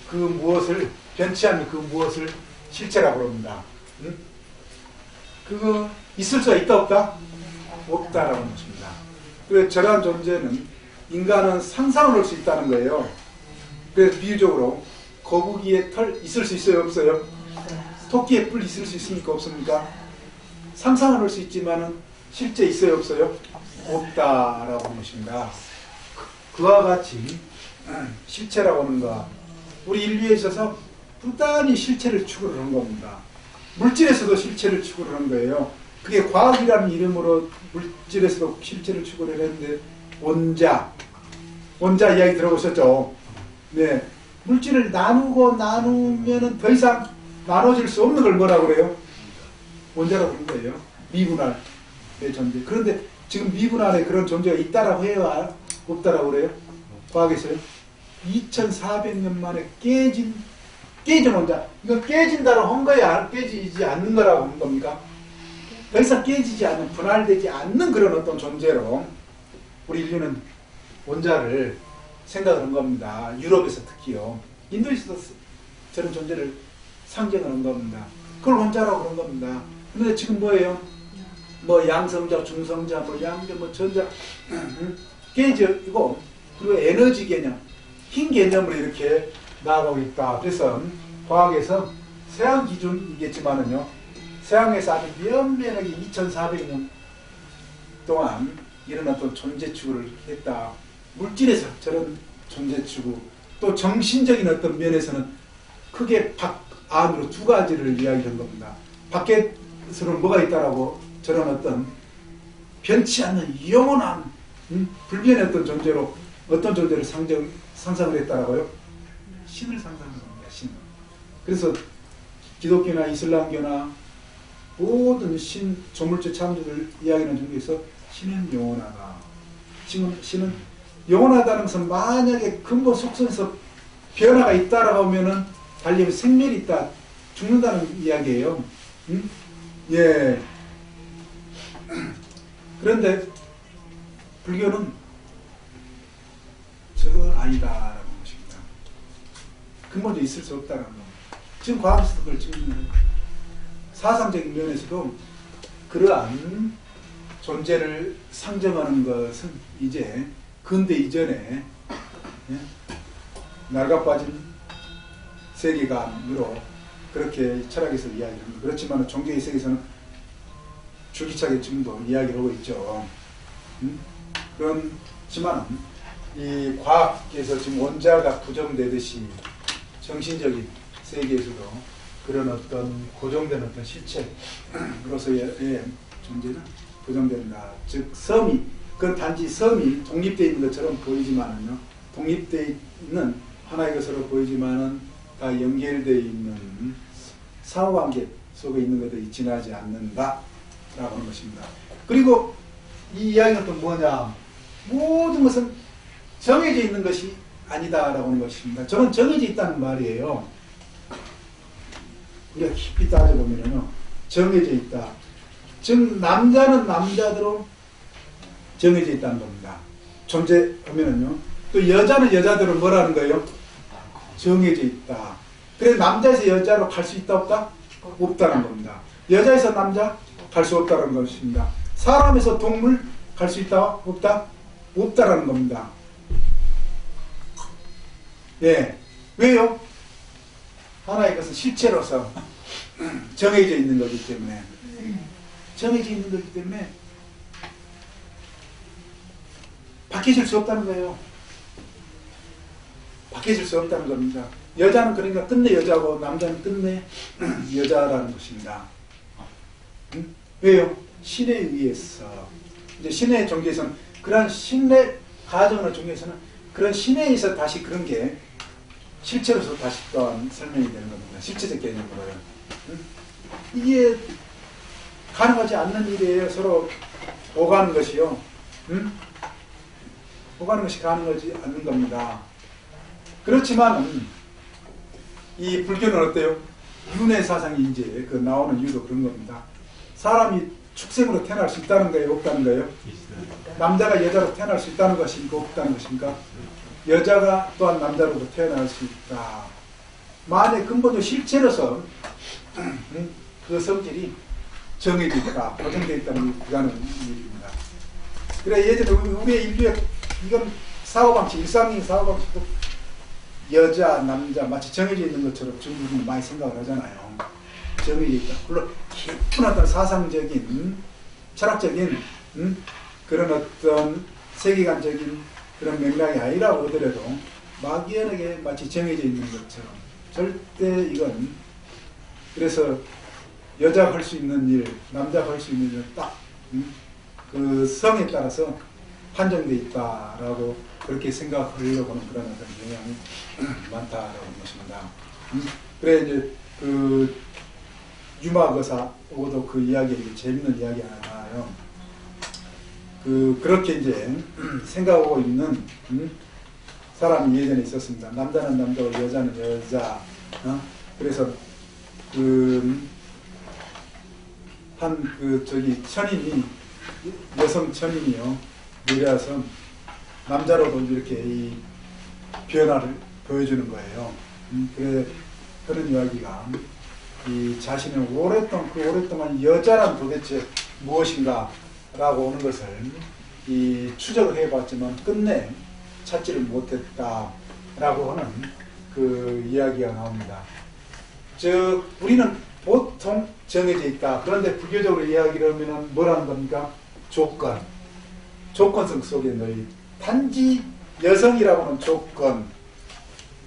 그 무엇을 변치 않는 그 무엇을 실체라고 합니다. 응? 그거 있을 수가 있다 없다? 없다라고 하는 것입니다. 그래서 저러한 존재는 인간은 상상을 할 수 있다는 거예요. 그래서 비유적으로 거북이의 털 있을 수 있어요 없어요? 토끼의 뿔 있을 수 있습니까 없습니까? 상상을 할 수 있지만은 실제 있어요 없어요? 없다라고 하는 것입니다. 그와 같이 실체라고 하는 것, 우리 인류에 있어서 부단히 실체를 추구를 한 겁니다. 물질에서도 실체를 추구를 한 거예요. 그게 과학이라는 이름으로 물질에서도 실체를 추구를 했는데 원자 이야기 들어보셨죠? 네, 물질을 나누면은 더 이상 나눠질 수 없는 걸 뭐라고 그래요? 원자라고 하는 거예요. 미분할의 존재. 그런데 지금 미분할에 그런 존재가 있다라고 해요? 없다라고 그래요? 과학에서요? 2400년 만에 깨진 원자. 이거 깨진다고 한 거야? 깨지지 않는 거라고 한 겁니까? 더 이상 깨지지 않는, 분할되지 않는 그런 어떤 존재로 우리 인류는 원자를 생각을 한 겁니다. 유럽에서 특히요. 인도에서도 저런 존재를 상정을 한 겁니다. 그걸 원자라고 그런 겁니다. 그런데 지금 뭐예요? 뭐 양성자, 중성자, 뭐 양자, 뭐 전자 깨지고, 그리고 에너지 개념, 힘 개념으로 이렇게 나아가고 있다. 그래서 과학에서 서양 기준이겠지만은요, 서양에서 아주 면면하게 2400년 동안 이런 어떤 존재 추구를 했다. 물질에서 저런 존재 추구, 또 정신적인 어떤 면에서는 크게 안으로 두 가지를 이야기한 겁니다. 밖에서는 뭐가 있다라고 저런 어떤 변치 않는 영원한 불변의 어떤 존재로 어떤 존재를 상상을 했다라고요? 신을 상상한 겁니다. 신. 그래서 기독교나 이슬람교나 모든 신, 조물주 창조를 이야기하는 중에서 신은 영원하다. 지금 신은 영원하다는 것은 만약에 근본 속성에서 변화가 있다라고 하면은 달리 생멸이 있다, 죽는다는 이야기예요. 예. 그런데 불교는 저건 아니다라는 것입니다. 근본적으로 있을 수 없다는 겁니다. 지금 과학에서도 그걸 증명해요. 사상적인 면에서도 그러한 존재를 상정하는 것은 이제 근대 이전에 낡아빠진 세계관으로 그렇게 철학에서 이야기합니다. 그렇지만 종교의 세계에서는 줄기차게 지금도 이야기를 하고 있죠. 그렇지만 이 과학에서 지금 원자가 부정되듯이 정신적인 세계에서도 그런 어떤 고정된 어떤 실체로서의 존재는 부정된다. 즉 섬이, 그건 단지 섬이 독립되어 있는 것처럼 보이지만은요, 독립되어 있는 하나의 것으로 보이지만은 다 연결되어 있는 상호관계 속에 있는 것들이 지나지 않는다라고 하는 것입니다. 그리고 이 이야기는 또 뭐냐? 모든 것은 정해져 있는 것이 아니다라고 하는 것입니다. 저는 정해져 있다는 말이에요. 우리가 깊이 따져보면요, 정해져 있다. 즉 남자는 남자대로 정해져 있다는 겁니다. 존재하면은요. 또 여자는 여자대로 뭐라는 거예요? 정해져 있다. 그래서 남자에서 여자로 갈 수 있다 없다? 없다는 겁니다. 여자에서 남자 갈 수 없다는 것입니다. 사람에서 동물 갈 수 있다 없다? 없다라는 겁니다. 예. 왜요? 하나의 것은 실체로서 정해져 있는 거기 때문에, 정해져 있는 거기 때문에 바뀌어질 수 없다는 거예요. 바뀌어질 수 없다는 겁니다. 여자는 그러니까 끝내 여자고 남자는 끝내 여자라는 것입니다. 왜요? 신에 의해서. 이제 신의 종교에서는 그런 신의 가정의 종교에서는 그런 신에 의해서 다시 그런 게 실체로서 다시 또한 설명이 되는 겁니다. 실체적 개념으로요. 이게 가능하지 않는 일이에요. 서로 오가는 것이요. 오가는 것이 가능하지 않는 겁니다. 그렇지만 이 불교는 어때요? 윤회 사상이 이제 그 나오는 이유도 그런 겁니다. 사람이 축생으로 태어날 수 있다는 거예요? 없다는 거예요? 남자가 여자로 태어날 수 있다는 것입니까? 없다는 것입니까? 여자가 또한 남자로도 태어날 수 있다. 만약 근본적 실체로서 그 성질이 정해져 있다, 보정되어 있다는 그가는 일입니다. 그래 예전에 우리의 인류의 이건 사고방식, 일상적인 사고방식도 여자, 남자 마치 정해져 있는 것처럼 중국인이 많이 생각을 하잖아요. 정해져 있다. 물론 깊은 어떤 사상적인, 철학적인 그런 어떤 세계관적인 그런 맥락이 아니라고 하더라도 막연하게 마치 정해져 있는 것처럼 절대 이건 그래서 여자가 할 수 있는 일, 남자가 할 수 있는 일은 딱 그 성에 따라서 한정되어 있다라고 그렇게 생각하려고 하는 그런 어떤 경향이 많다라고 하는 것입니다. 그래 이제 그 유마거사하고도 그 이야기, 재밌는 이야기 하나 나와요. 그렇게 이제 생각하고 있는 사람이 예전에 있었습니다. 남자는 남자고 여자는 여자. 그래서 저기 천인이 여성 천인이요 내려와서 남자로도 이렇게 이 변화를 보여주는 거예요. 그래 그런 이야기가 이 자신은 오랫동안 여자란 도대체 무엇인가라고 하는 것을 이 추적을 해봤지만 끝내 찾지를 못했다라고 하는 그 이야기가 나옵니다. 즉 우리는 보통 정해져 있다. 그런데 불교적으로 이야기를 하면 뭐라는 겁니까? 조건성 속에 너희 단지 여성이라고 하는 조건.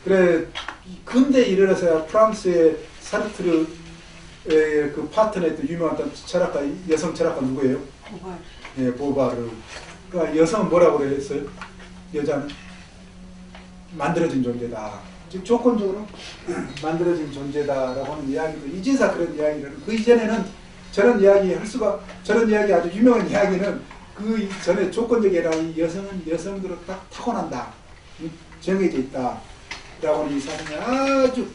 그래 근대 이르러서야 프랑스의 사르트르의 그 파트너였던 유명한 철학가, 여성 철학가 누구예요? 보바르. 예, 보바르. 그러니까 여성은 뭐라고 그랬어요? 여자는 만들어진 존재다. 즉 조건적으로 만들어진 존재다라고 하는 이야기도 이제서 그런 이야기를 그 이전에는 저런 이야기 할 수가 저런 이야기 아주 유명한 이야기는 그 전에 조건적이라 이 여성은 여성들로 딱 타고난다. 정해져 있다라고 하는 이 사상이 아주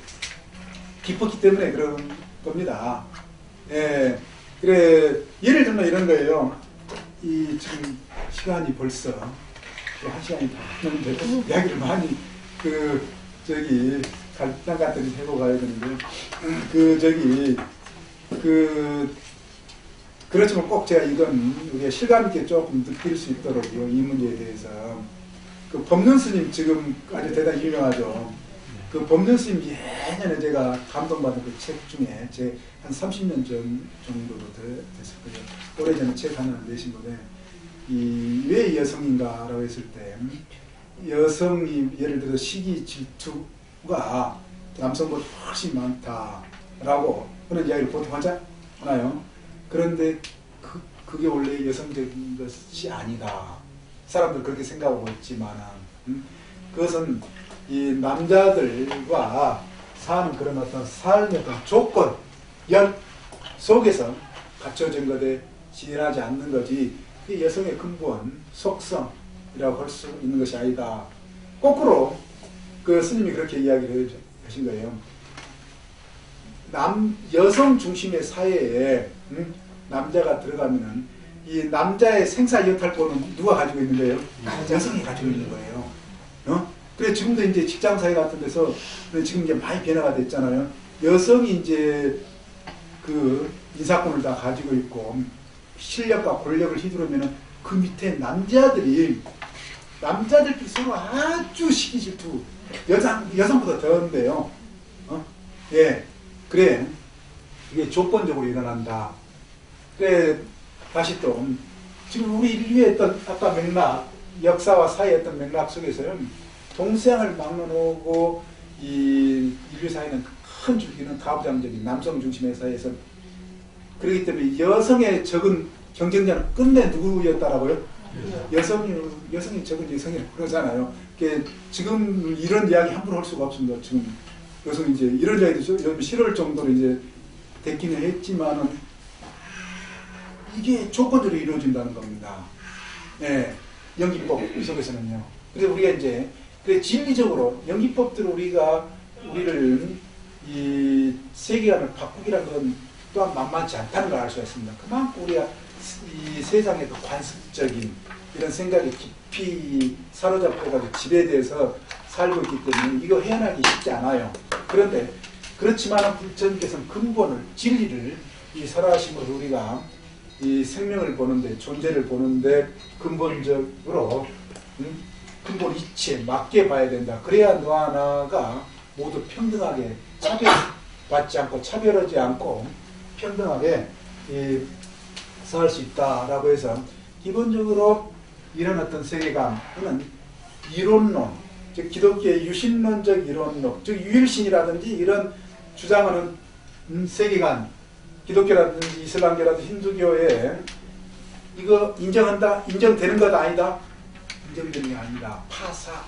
깊었기 때문에 그런 겁니다. 예. 그래 예를 들면 이런 거예요. 이 지금 시간이 벌써 한 시간이 다 됐는데 이야기를 많이 갈등 같은 거 해보고 가야 되는데 그렇지만 꼭 제가 이건 우리가 실감 있게 조금 느낄 수 있도록 이 문제에 대해서 그 법륜 스님 지금 아주 대단히 유명하죠. 그 법륜 스님 예전에 제가 감동받은 그 책 중에 제 한 30년 전 정도로 됐을 거예요. 오래전에 책 하나 내신 건데 왜 여성인가라고 했을 때 여성이 예를 들어 시기 질투가 남성보다 훨씬 많다라고 그런 이야기를 보통 하잖아요. 그런데 그게 원래 여성적인 것이 아니다. 사람들 그렇게 생각하고 있지만 그것은 이 남자들과 사는 그런 어떤 삶의 어떤 조건, 연 속에서 갖춰진 것에 지연하지 않는 거지 그게 여성의 근본, 속성이라고 할 수 있는 것이 아니다. 거꾸로 그 스님이 그렇게 이야기를 하신 거예요. 여성 중심의 사회에 남자가 들어가면은 이 남자의 생사 역할권은 누가 가지고 있는 거예요? 여성이 가지고 있는 거예요. 그래 지금도 이제 직장 사회 같은 데서 지금 이제 많이 변화가 됐잖아요. 여성이 이제 그 인사권을 다 가지고 있고 실력과 권력을 휘두르면은 그 밑에 남자들끼리 서로 아주 시기 질투 여성보다 더한데요. 예, 그래 이게 조건적으로 일어난다. 그래 다시 또 지금 우리 인류의 어떤 아까 맥락 역사와 사회의 어떤 맥락 속에서요, 동성을 막론하고 이 인류 사회는 큰 줄기는 가부장적인 남성 중심의 사회에서, 그렇기 때문에 여성의 적은 경쟁자는 끝내 누구였다라고요? 여성이 적은 여성이라고 그러잖아요. 지금 이런 이야기 함부로 할 수가 없습니다. 지금 여성이 이제 이런 이야기도 싫을 정도로 이제 됐기는 했지만은 이게 조건적으로 이루어진다는 겁니다. 네, 연기법 속에서는요. 그래서 우리가 이제 진리적으로 연기법대로 우리를 이 세계관을 바꾸기란 건 또한 만만치 않다는 걸 알 수가 있습니다. 그만큼 우리가 이 세상의 그 관습적인 이런 생각에 깊이 사로잡혀가지고 지배돼서 살고 있기 때문에 이거 헤어나기 쉽지 않아요. 그런데 그렇지만 부처님께서는 근본을, 진리를 이 설하심으로 우리가 이 생명을 보는데, 존재를 보는데 근본적으로 근본 이치에 맞게 봐야 된다. 그래야 너와 나가 모두 평등하게 차별받지 않고 차별하지 않고 평등하게 살 수 있다라고 해서, 기본적으로 이런 어떤 세계관은 이론론, 즉 기독교의 유신론적 이론론, 즉 유일신이라든지 이런 주장하는 세계관, 기독교라든지 이슬람교라든지 힌두교에 이거 인정한다? 인정되는 것 아니다? 인정되는 게 아니다. 파사.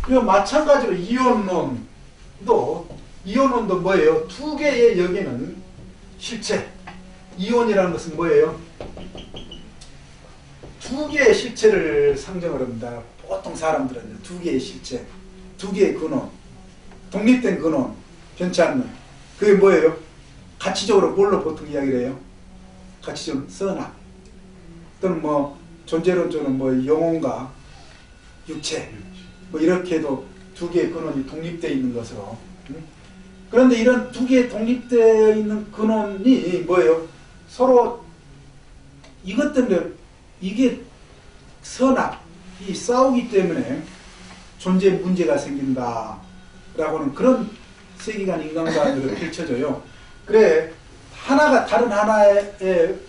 그리고 마찬가지로 이혼론도 뭐예요? 두 개의 여기는 실체. 이혼이라는 것은 뭐예요? 두 개의 실체를 상정을 합니다. 보통 사람들은 두 개의 실체, 두 개의 근원, 독립된 근원, 변치 않는. 그게 뭐예요? 가치적으로 뭘로 보통 이야기를 해요? 가치적으로 선악, 또는 뭐 존재론적으로 뭐 영혼과 육체, 뭐 이렇게도 두 개의 근원이 독립되어 있는 것으로. 그런데 이런 두 개의 독립되어 있는 근원이 뭐예요? 서로 이것 때문에, 이게 선악이 싸우기 때문에 존재에 문제가 생긴다라고는 그런 세계관 인간관으로 펼쳐져요. 그래, 하나가 다른 하나를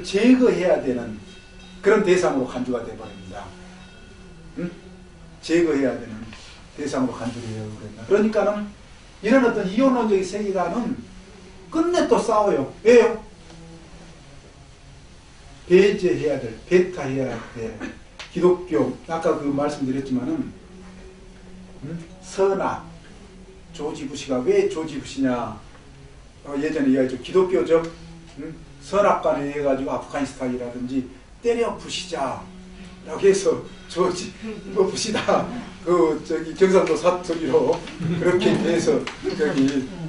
제거해야 되는 그런 대상으로 간주가 되어버립니다. 제거해야 되는 대상으로 간주를 해버린다. 그러니까는 이런 어떤 이혼론적인 세계관은 끝내 또 싸워요. 왜요? 배제해야 될, 배타해야 될 기독교, 아까 그 말씀드렸지만은 선악, 조지부시가 왜 조지부시냐? 예전에 이야기했죠. 기독교적 선악관에 의해 가지고 아프가니스탄이라든지 때려 부시자라고 해서 부시다. 경상도 사투리로 그렇게 해서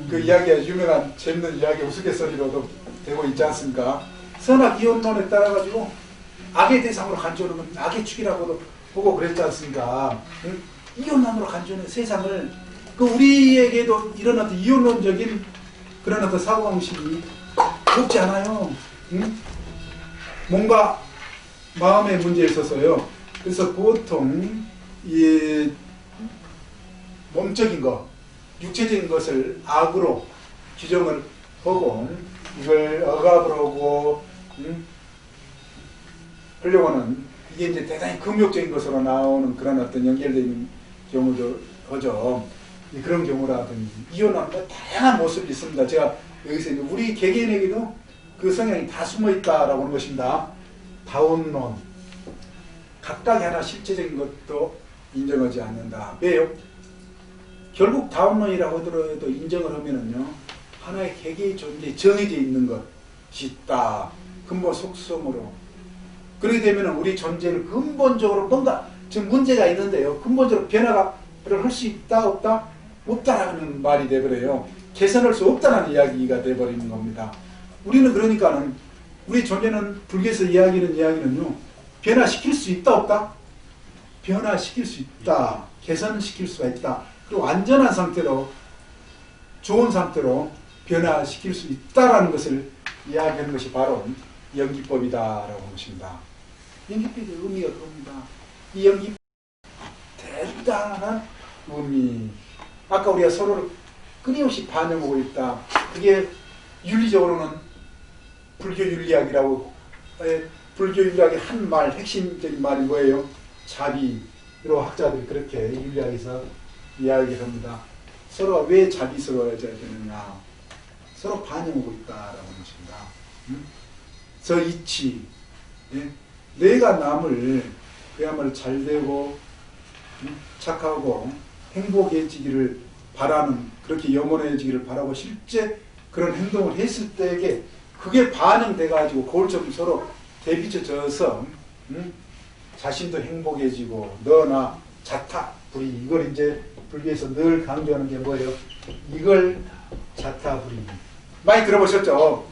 그 이야기가 유명한 재밌는 이야기 우스갯소리로도 되고 있지 않습니까? 선악 이혼론에 따라 가지고 악의 대상으로 간주하는 건 악의 축이라고도 보고 그랬지 않습니까? 이혼론으로 간주하는 세상을, 우리에게도 이런 어떤 이혼론적인 그런 어떤 사고방식이 없지 않아요. 뭔가 마음의 문제에 있어서요. 그래서 보통 이 몸적인 것, 육체적인 것을 악으로 규정을 하고 이걸 억압을 하고 하려고 하는, 이게 이제 대단히 금욕적인 것으로 나오는 그런 어떤 연결되는 경우도 하죠. 그런 경우라든지 이혼하는 다양한 모습이 있습니다. 제가 여기서 우리 개개인에게도 그 성향이 다 숨어 있다라고 하는 것입니다. 다운론, 각각의 하나 실체적인 것도 인정하지 않는다. 왜요? 결국 다운론이라고 하더라도 인정을 하면은요, 하나의 개개의 존재에 정해져 있는 것이 있다. 근본 속성으로. 그렇게 되면 우리 존재는 근본적으로 뭔가 지금 문제가 있는데요. 근본적으로 변화를 할 수 있다, 없다? 없다라는 말이 돼버려요. 개선할 수 없다는 이야기가 돼버리는 겁니다. 우리는 그러니까는 우리 존재는 불교에서 이야기는요, 변화시킬 수 있다, 없다? 변화시킬 수 있다. 개선시킬 수가 있다. 그리고 완전한 상태로, 좋은 상태로 변화시킬 수 있다라는 것을 이야기하는 것이 바로 연기법이다라고 하는 것입니다. 연기법의 의미가 그겁니다. 이 연기법 대단한 의미. 아까 우리가 서로를 끊임없이 반영하고 있다. 그게 윤리적으로는 불교 윤리학이라고 불교 율학의 한 말, 핵심적인 말이 뭐예요? 자비로 학자들이 그렇게 율학에서 이야기를 합니다. 서로가 왜 자비스러워져야 되느냐? 서로 반영하고 있다라고 하는 것입니다. 저 이치, 예? 내가 남을 그야말로 잘되고 착하고 행복해지기를 바라는, 그렇게 영원해지기를 바라고 실제 그런 행동을 했을 때에 그게 반영돼가지고 그걸 좀 서로 대비쳐져서 자신도 행복해지고 너나 자타 불이, 이걸 이제 불교에서 늘 강조하는 게 뭐예요? 이걸 자타 불이. 많이 들어보셨죠?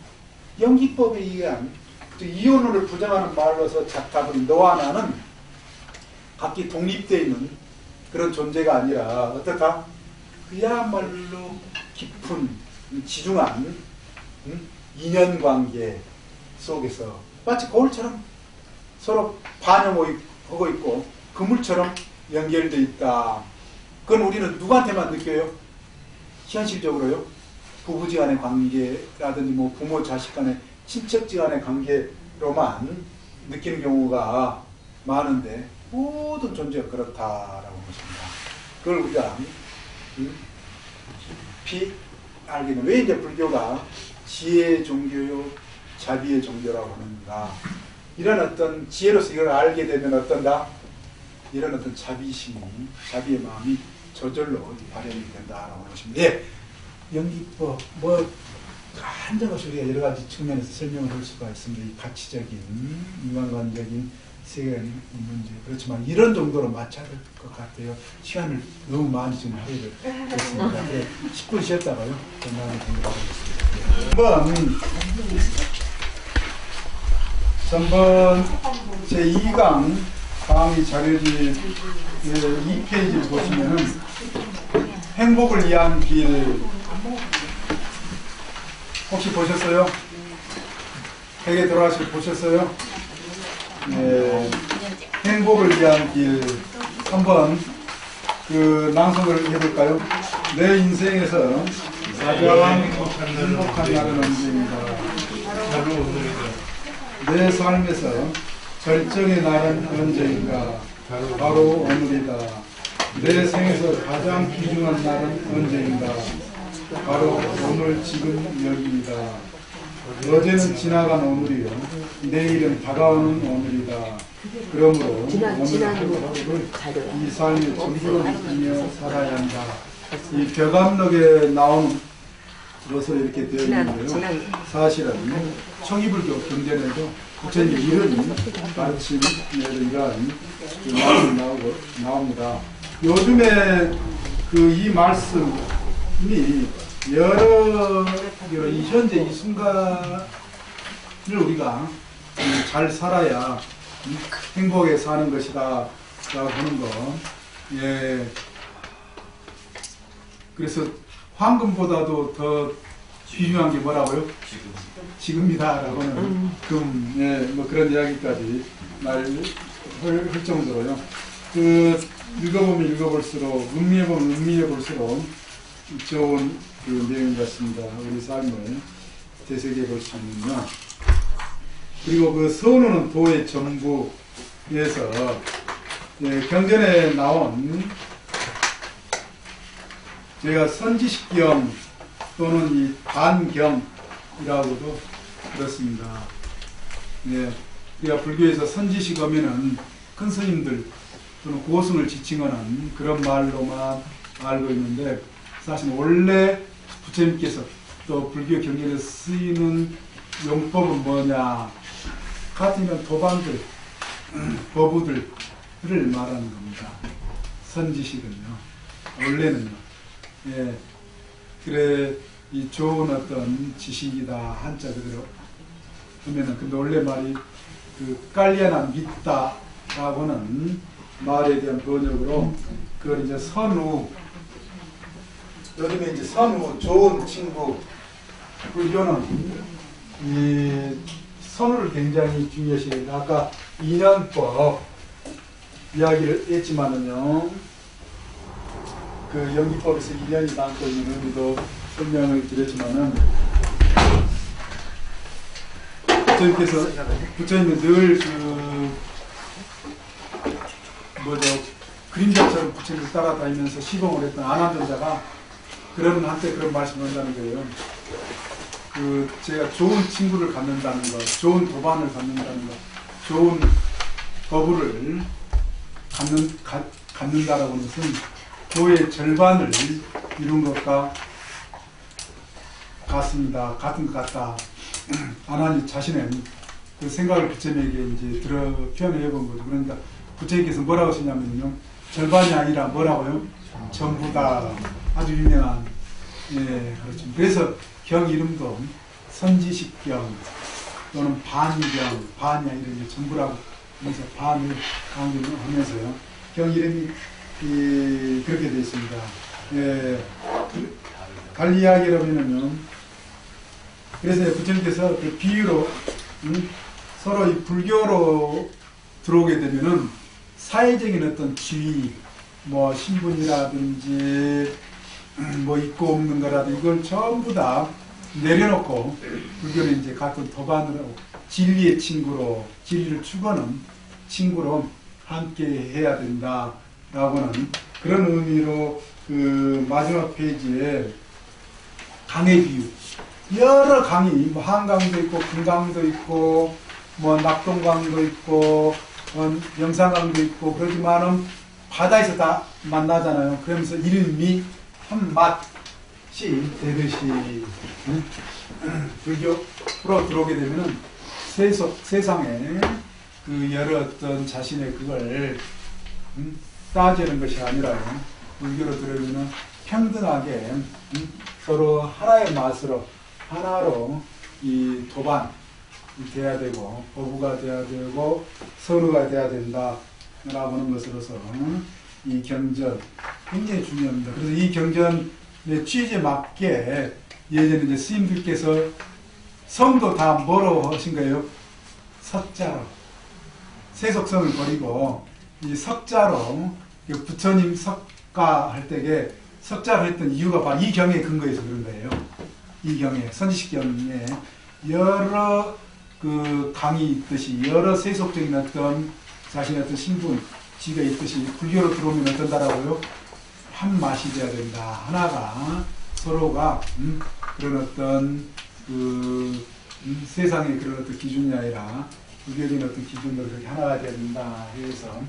연기법에 의한 이혼을 부정하는 말로서 자타 불이, 너와 나는 각기 독립되어 있는 그런 존재가 아니라 어떻다? 그야말로 깊은 지중한 인연관계 속에서 마치 거울처럼 서로 반영하고 있고 그물처럼 연결되어 있다. 그건 우리는 누구한테만 느껴요? 현실적으로요? 부부지간의 관계라든지 뭐 부모 자식 간의 친척지간의 관계로만 느끼는 경우가 많은데 모든 존재가 그렇다라고 하는 것입니다. 그걸 우리가 깊이 알게 되면 왜 이제 불교가 지혜의 종교요 자비의 종교라고 하는가? 이런 어떤 지혜로서 이걸 알게 되면 어떤가? 이런 어떤 자비심이, 자비의 마음이 저절로 발현이 된다라고 하는 것입니다. 예, 연기법 뭐 한정없이 우리가 여러 가지 측면에서 설명을 할 수가 있습니다. 이 가치적인, 인간관적인 세계의 문제. 그렇지만 이런 정도로 맞춰야 될 것 같아요. 시간을 너무 많이 지금 할애를 했습니다. 10분 쉬었다가요. 건강하게 공부하겠습니다. 전번 제2강 강의 자료지 2페이지를 보시면은 행복을 위한 길 혹시 보셨어요? 댁에 돌아가실 보셨어요? 네. 행복을 위한 길 한번 그 낭송을 해볼까요? 내 인생에서 가장 행복한 날은 언제인가? 내 삶에서 절정의 날은 언제인가? 바로 오늘이다. 내 생에서 가장 귀중한 날은 언제인가? 바로 오늘 지금 여기이다. 어제는 지나간 오늘이요, 내일은 다가오는 오늘이다. 그러므로 오늘 하루하루를 이 삶의 전부로 느끼며 살아야 한다. 이 벽암록에 나오는 것으로 이렇게 되어 있는데요. 사실은 청이불교 경전에도 부처님 이런 가르침, 이러한 말씀이 나옵니다. 요즘에 이 말씀이 여러 이 현재 이 순간을 우리가 잘 살아야 행복하게 사는 것이다 라고 하는 거. 예. 그래서 황금보다도 더 귀중한 게 뭐라고요? 지금이다 라고 하는 예, 뭐 그런 이야기까지 할 정도로요. 읽어보면 읽어볼수록, 음미해보면 음미해볼수록 좋은 내용 같습니다. 우리 삶을 되새겨 볼 수 있는요. 그리고 선우는 도의 전부에서 경전에 나온 저희가 선지식경 또는 이 반경이라고도 그렇습니다. 네, 우리가 불교에서 선지식 하면은 큰 스님들 또는 고승을 지칭하는 그런 말로만 알고 있는데, 사실 원래 부처님께서 또 불교 경전에 쓰이는 용법은 뭐냐? 같으면 도반들, 거부들을 말하는 겁니다. 선지식은요. 원래는요. 예. 그래, 이 좋은 어떤 지식이다. 한자 그대로 하면은, 근데 원래 말이 깔리아나 믿다라고 하는 말에 대한 번역으로 그걸 이제 선우, 요즘에 이제 선우, 좋은 친구, 불교는 이 선우를 굉장히 중요시해요. 아까 인연법 이야기를 했지만은요, 연기법에서 인연이 담고 있는 의미도 설명을 드렸지만은, 부처님은 늘 그림자처럼 부처님을 따라다니면서 시봉을 했던 아난전자가 한때 그런 말씀을 한다는 거예요. 제가 좋은 친구를 갖는다는 것, 좋은 도반을 갖는다는 것, 좋은 거부를 갖는다라고 하는 것은 도의 절반을 이룬 것과 같습니다. 같은 것 같다. 아난이 자신의 그 생각을 부처님에게 이제 표현해 본 거죠. 그러니까 부처님께서 뭐라고 하시냐면요. 절반이 아니라 뭐라고요? 전부다. 아주 유명한, 예, 그렇죠. 그래서 경 이름도 선지식경 또는 반경, 반이 아니라 이제 전부라고 하면서 반을 강조하면서요. 경 이름이 그렇게 되어 있습니다. 예, 달리 이야기하면은요. 그래서 부처님께서 그 비유로 서로 이 불교로 들어오게 되면은 사회적인 어떤 지위, 신분이라든지 있고 없는 거라든지 이걸 전부 다 내려놓고 불교는 이제 같은 도반으로 진리의 친구로, 진리를 추구하는 친구로 함께 해야 된다라고는 그런 의미로 그 마지막 페이지에 강의 비유, 여러 강이 한강도 있고 금강도 있고 낙동강도 있고 영산강도 있고 그러지만은 바다에서 다 만나잖아요. 그러면서 이름이 한 맛이 되듯이 불교로 들어오게 되면은 세상에 그 여러 어떤 자신의 그걸 따지는 것이 아니라요. 불교로 들어오면은 평등하게 서로 하나의 맛으로 하나로 이 도반이 돼야 되고 거부가 돼야 되고 선우가 돼야 된다라고 하는 것으로서 이 경전 굉장히 중요합니다. 그래서 이 경전의 취지에 맞게 예전에 이제 스님들께서 성도 다 뭐로 하신 거예요? 석자로 세속성을 버리고 이 석자로 부처님 석가 할 때에 석자로 했던 이유가 바로 이 경의 근거에서 그런 거예요. 이 경에 선지식경에 여러 그 강이 있듯이 여러 세속적인 어떤 자신의 어떤 신분 지가 있듯이 불교로 들어오면 어떤다라고요? 한 맛이 돼야 된다. 하나가 서로가 그런 어떤 그 세상의 그런 어떤 기준이 아니라 불교적인 어떤 기준으로 그렇게 하나가 돼야 된다. 해서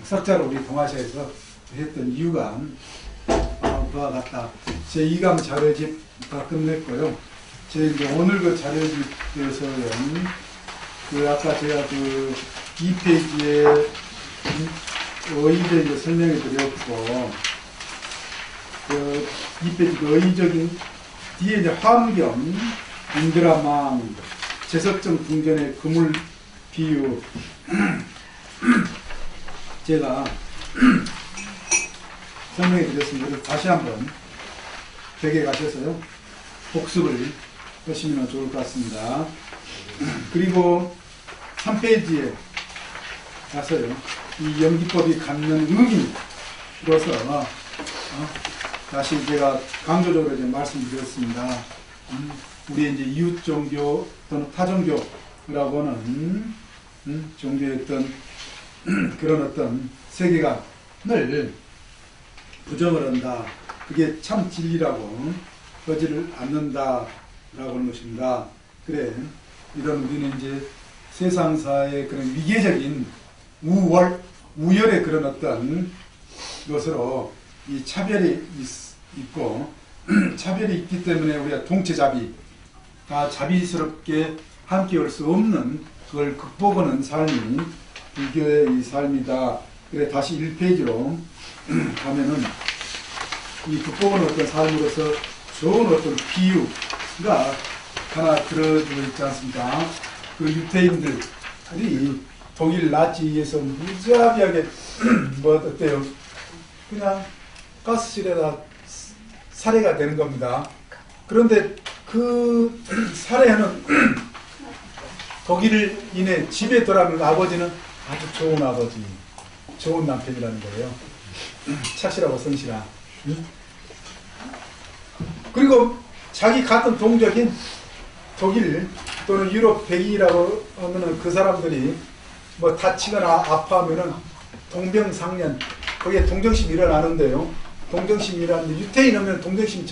석자로 우리 동아시아에서 했던 이유가 그와 같다. 제 2강 자료집 다 끝냈고요. 제 이제 오늘 그 자료집에서는 그 아까 제가 그 2페이지에 의의를 이제 설명해 드렸고 그 2페이지 그 의의적인 뒤에 이제 화엄경, 인드라망, 제석정 궁전의 그물 비유 제가 설명해 드렸습니다. 다시 한번 벽에 가셔서요 복습을 하시면 좋을 것 같습니다. 그리고 3페이지에 가서요 이 연기법이 갖는 의미로서 다시 제가 강조적으로 이제 말씀드렸습니다. 우리 이제 이웃 종교 또는 타 종교라고 하는 종교의 어떤 그런 어떤 세계관을 부정을 한다. 그게 참 진리라고 하지를 않는다라고 하는 것입니다. 그래, 이런 우리는 이제 세상사의 그런 위계적인 우열의 그런 어떤 것으로 이 차별이 있고 차별이 있기 때문에 우리가 동체자비 다 자비스럽게 함께 올 수 없는 그걸 극복하는 삶이 불교의 이 삶이다. 그래 다시 1페이지로 가면은 이 극복하는 어떤 삶으로서 좋은 어떤 비유가 하나 들어주고 있지 않습니까? 그 유태인들이 독일 나치에서 무자비하게 어때요? 그냥 가스실에다 살해가 되는 겁니다. 그런데 그 살해하는 독일인의 집에 돌아가는 아버지는 아주 좋은 아버지, 좋은 남편이라는 거예요. 착실하고 성실한. 그리고 자기 같은 동족인 독일 또는 유럽 백인이라고 하면은 그 사람들이 뭐 다치거나 아파하면은 동병상련, 거기에 동정심이 일어나는데요. 동정심이 일어나는데 유태인 하면 동정심이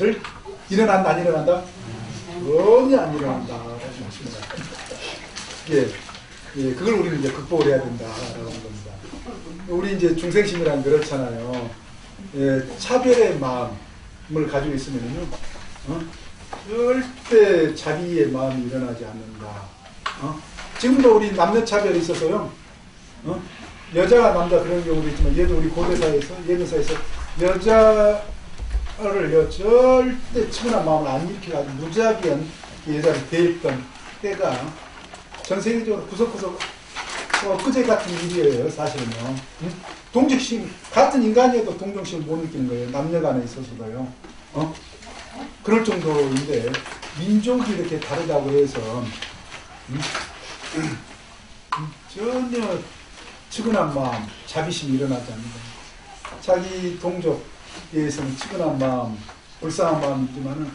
일어난다 안 일어난다? 전혀 안 일어난다. 예, 그걸 우리는 이제 극복을 해야 된다라는 겁니다. 우리 이제 중생심이란 그렇잖아요. 예, 차별의 마음을 가지고 있으면요, 절대 자비의 마음이 일어나지 않는다. 지금도 우리 남녀 차별이 있어서요. 여자가 남자 그런 경우도 있지만 얘도 우리 고대사에서 예근사에서 여자를 절대 측은한 마음을 안 일으켜가지고 무자비한 여자를 대했던 때가 전 세계적으로 구석구석 엊그제 같은 일이에요. 사실은요. 동정심, 같은 인간이어도 동정심을 못 느끼는 거예요. 남녀 간에 있어서도요. 그럴 정도인데 민족이 이렇게 다르다고 해서 전혀 측은한 마음, 자비심이 일어나지 않는다. 자기 동족에 대해서는 측은한 마음, 불쌍한 마음이 있지만은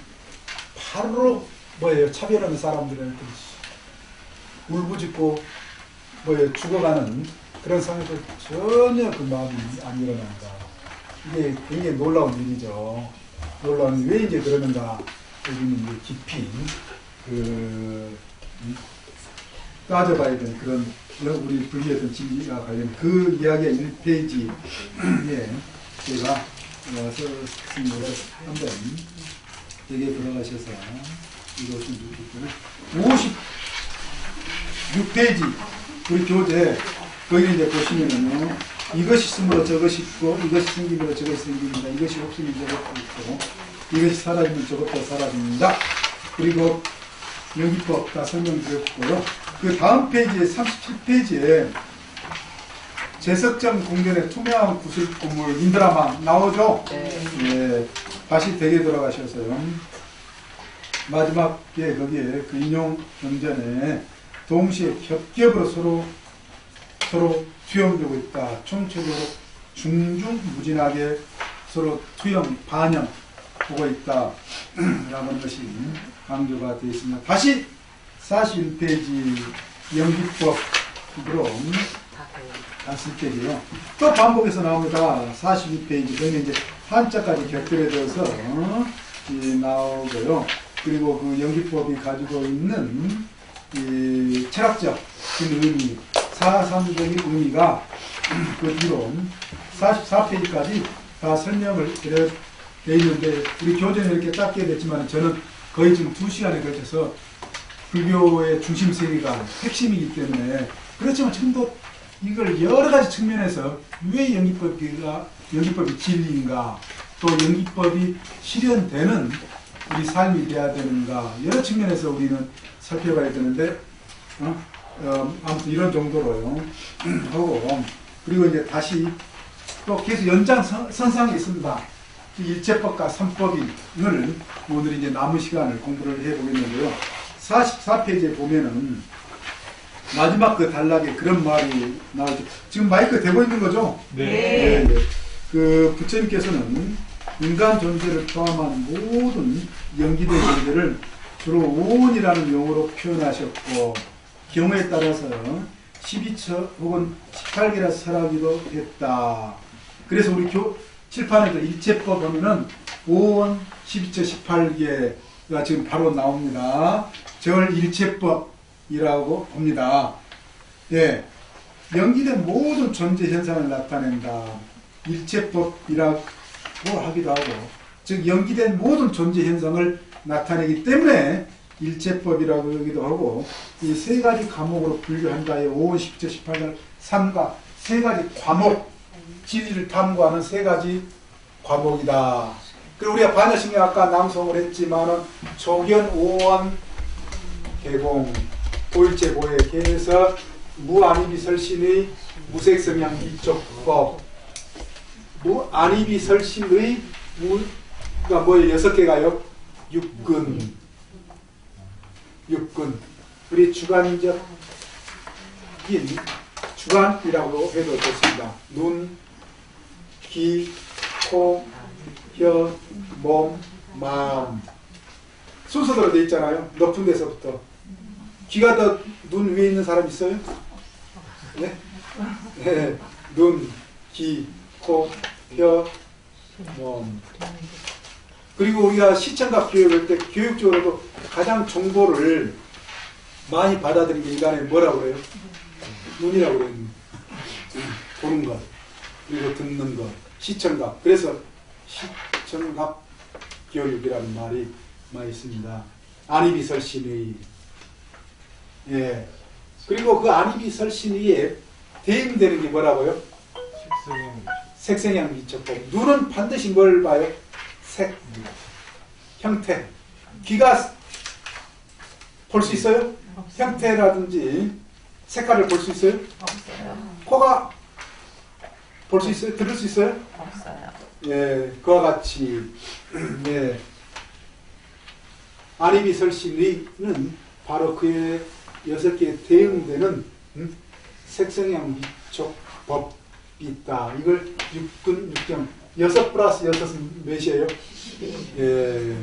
바로 뭐예요? 차별하는 사람들은 울부짖고 뭐예요? 죽어가는 그런 상황에서 전혀 그 마음이 안 일어난다. 이게 굉장히 놀라운 일이죠. 놀라운 왜 이제 그러는가? 우리는 이제 깊이 따져봐야 되는 그런 우리 불교의 어떤 진리와 관련 그 이야기가 1페이지에 제가 썼습니다. 한번 여기에 들어가셔서 읽어보시면 좋겠고요. 56페이지 우리 교재 거기 이제 보시면은요, 이것이 있으므로 저것이 있고 이것이 생기므로 저것이 생깁니다. 이것이 없으면 저것도 있고 이것이 사라지면 저것도 사라집니다. 그리고 여기법 다 설명드렸고요. 그 다음 페이지에 37페이지에 제석점 공전의 투명한 구슬 고물 인드라마 나오죠? 네. 예, 다시 댁에 돌아가셔서요. 마지막에 거기에 그 인용 경전에 동시에 겹겹으로 서로 투영되고 있다. 총체적으로 중중무진하게 서로 투영, 반영 보고 있다. 라는 것이 강조가 되어 있습니다. 다시 41페이지 연기법으로 갔을 때요. 또 반복해서 나옵니다. 42페이지. 거기는 이제 한자까지 곁들여져서 나오고요. 그리고 그 연기법이 가지고 있는 이 철학적 의미, 사상적인 의미가 그 뒤로 44페이지까지 다 설명을 되어 있는데 우리 교재는 이렇게 짧게 됐지만 저는 거의 지금 2시간에 걸쳐서 불교의 중심 세계가 핵심이기 때문에 그렇지만 지금도 이걸 여러 가지 측면에서 왜 연기법이 진리인가 또 연기법이 실현되는 우리 삶이 돼야 되는가 여러 측면에서 우리는 살펴봐야 되는데 아무튼 이런 정도로요 하고 그리고 이제 다시 또 계속 연장선상에 있습니다. 일체법과 삼법인을 오늘 이제 남은 시간을 공부를 해보겠는데요. 44페이지에 보면은 마지막 그 단락에 그런 말이 나오죠. 지금 마이크 되고 있는 거죠? 네. 네. 그 부처님께서는 인간 존재를 포함한 모든 연기된 존재를 주로 오온이라는 용어로 표현하셨고 경우에 따라서 12처 혹은 18개라 설하기도 했다. 그래서 우리 칠판에서 일체법 하면은 5원, 12처, 18개가 지금 바로 나옵니다. 저걸 일체법이라고 봅니다. 예, 연기된 모든 존재 현상을 나타낸다. 일체법이라고 하기도 하고, 즉 연기된 모든 존재 현상을 나타내기 때문에 일체법이라고 하기도 하고, 이 세 가지 과목으로 분류한다에 5원, 12처, 18개, 3과 세 가지 과목, 진리를 탐구하는 세 가지 과목이다. 그리고 우리가 반야신경 아까 낭송을 했지만은 조견 5원 개공 보일체 보혜 계에서 무안이비설신의 무색성향 이쪽법 무안이비설신의 그러니까 뭐예요? 6개가요? 육근 우리 주관적 주관이라고 해도 좋습니다. 눈, 귀, 코, 혀, 몸, 마음 순서대로 되어 있잖아요. 높은 데서부터 귀가 더 눈 위에 있는 사람 있어요? 네? 네. 눈, 귀, 코, 혀, 몸. 그리고 우리가 시청각 교육할 때 교육적으로도 가장 정보를 많이 받아들인 게 인간의 뭐라고 그래요? 눈이라고 그래요. 보는 것, 그리고 듣는 것, 시청각. 그래서 시청각 교육이라는 말이 많이 있습니다. 안이비설신의. 예. 그리고 그 안이비설신의에 대응되는 게 뭐라고요? 색생양 미적법. 눈은 반드시 뭘 봐요? 색, 형태. 귀가 볼 수 있어요? 없어요. 형태라든지 색깔을 볼 수 있어요? 없어요. 코가 볼 수 있어요? 들을 수 있어요? 없어요. 예, 그와 같이 예, 안이비설신의는 바로 그의 6개에 대응되는 색성향 미촉법이 있다. 이걸 6분 6점 6 플러스 6은 몇이에요? 예,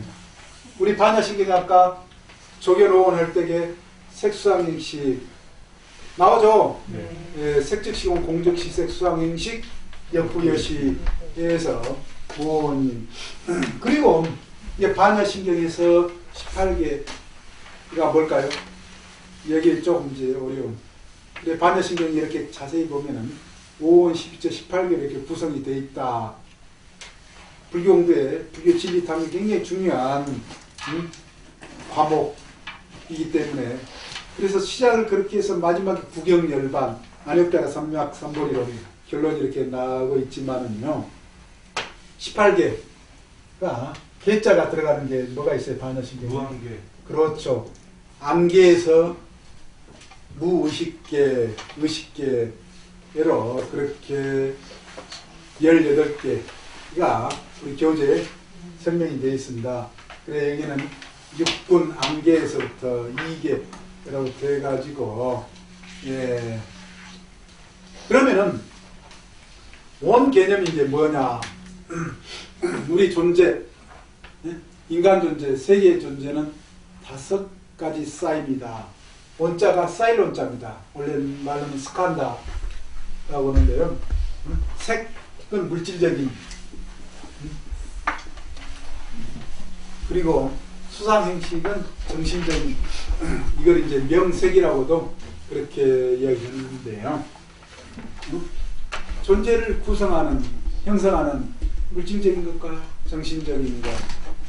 우리 반야신경학과 조계로원 혈택의 색수항행식 나오죠? 네. 예, 색즉시공 공즉시 색수항행식 역부여시에서 부모님 그리고 이제 반야신경에서 18개가 뭘까요? 여기 조금 이제 어려운. 근데 반야신경이 이렇게 자세히 보면은 5원 12조 18개 이렇게 구성이 되어 있다. 불교 공부에 불교 진리탐이 굉장히 중요한 과목이기 때문에 그래서 시작을 그렇게 해서 마지막에 구경열반 안역다가 삼맥삼보리로 결론이 이렇게 나오고 있지만은요 18개가 개자가 들어가는 게 뭐가 있어요? 반야신경 무한계. 그렇죠. 안계에서 무의식계, 의식계로 그렇게 18개가 우리 교재에 설명이 되어 있습니다. 그래 여기는 육군 안계에서부터 2개라고 돼가지고 예. 그러면은 원 개념이 이제 뭐냐? 우리 존재, 인간 존재, 세계의 존재는 5가지 쌓입니다. 원자가 쌓일 원자입니다. 원래 말로는 스칸다라고 하는데요. 색은 물질적인 그리고 수상행식은 정신적인 이걸 이제 명색이라고도 그렇게 이야기하는데요. 존재를 구성하는 형성하는 물질적인 것과 정신적인 것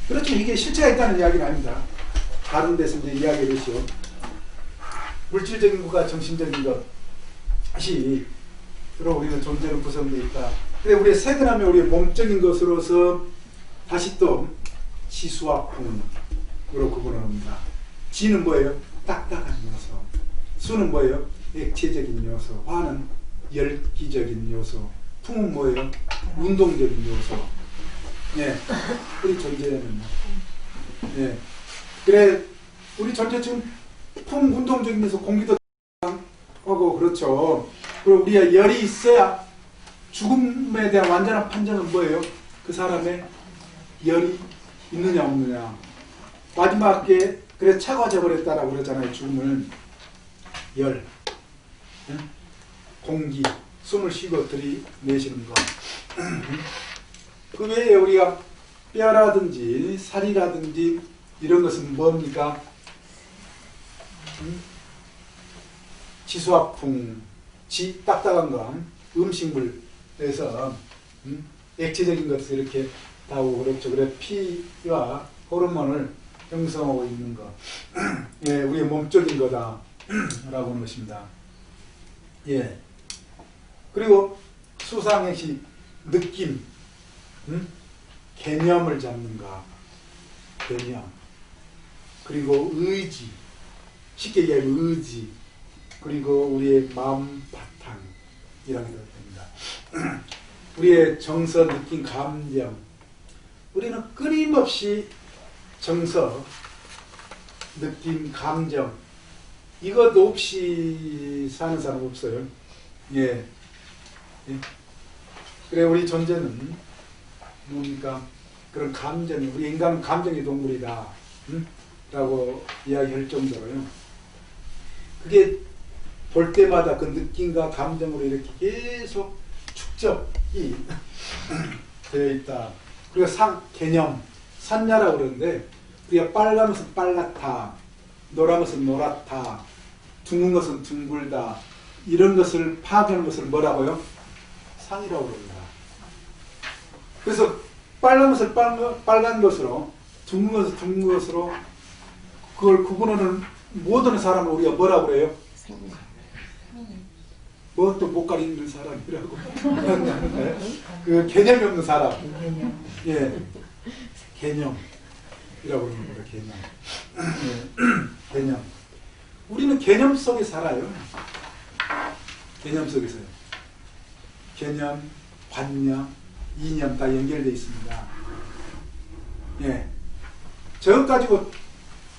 그렇죠. 이게 실체가 있다는 이야기는 아닙니다. 다른 데서 이제 이야기를 하시오. 물질적인 것과 정신적인 것이 그럼 우리는 존재로 구성되어 있다. 근데 우리의 세근하면 우리의 몸적인 것으로서 다시 또 지수와 풍으로 구분합니다. 지는 뭐예요? 딱딱한 요소. 수는 뭐예요? 액체적인 요소. 화는 열기적인 요소. 풍은 뭐예요? 운동적인 요소. 예. 우리 존재는 예. 그래 우리 존재 지금 풍 운동적인 요소 공기도 하고 그렇죠. 그리고 우리가 열이 있어야 죽음에 대한 완전한 판정은 뭐예요? 그 사람의 열이 있느냐 없느냐. 마지막에 그래 차가워져 버렸다라고 그러잖아요. 죽음을 열, 공기, 숨을 쉬고 들이내시는 거. 그 외에 우리가 뼈라든지 살이라든지 이런 것은 뭡니까? 지수화풍, 딱딱한 거, 음식물에서 액체적인 것을 이렇게 다오고 그렇죠. 그래 피와 호르몬을 형성하고 있는 거. 예, 우리의 몸적인 거다라고 하는 것입니다. 예. 그리고 수상행식, 느낌, 개념을 잡는 거, 개념. 그리고 의지, 쉽게 얘기하면 의지. 그리고 우리의 마음 바탕이라는 게 됩니다. 우리의 정서, 느낌, 감정. 우리는 끊임없이 정서, 느낌, 감정 이것 없이 사는 사람 없어요. 예. 예. 그래 우리 존재는 뭡니까? 그런 감정이 우리 인간은 감정의 동물이다. 라고 이야기할 정도로요. 그게 볼 때마다 그 느낌과 감정으로 이렇게 계속 축적이 되어 있다. 그리고 개념, 산야라고 그러는데, 우리가 빨간 것은 빨갛다, 노란 것은 노랗다, 둥근 것은 둥글다, 이런 것을 파악하는 것을 뭐라고요? 상이라고 그럽니다. 그래서 빨간 것을 빨간 것으로, 둥근 것을 둥근 것으로, 그걸 구분하는 모든 사람을 우리가 뭐라고 그래요? 뭐 또 못 가리는 사람이라고. 그 개념이 없는 사람. 예. 개념이라고 그러는 거예요, 개념. 예. 개념. 우리는 개념 속에 살아요. 개념 속에서요. 개념, 관념, 이념 다 연결되어 있습니다. 예. 저것 가지고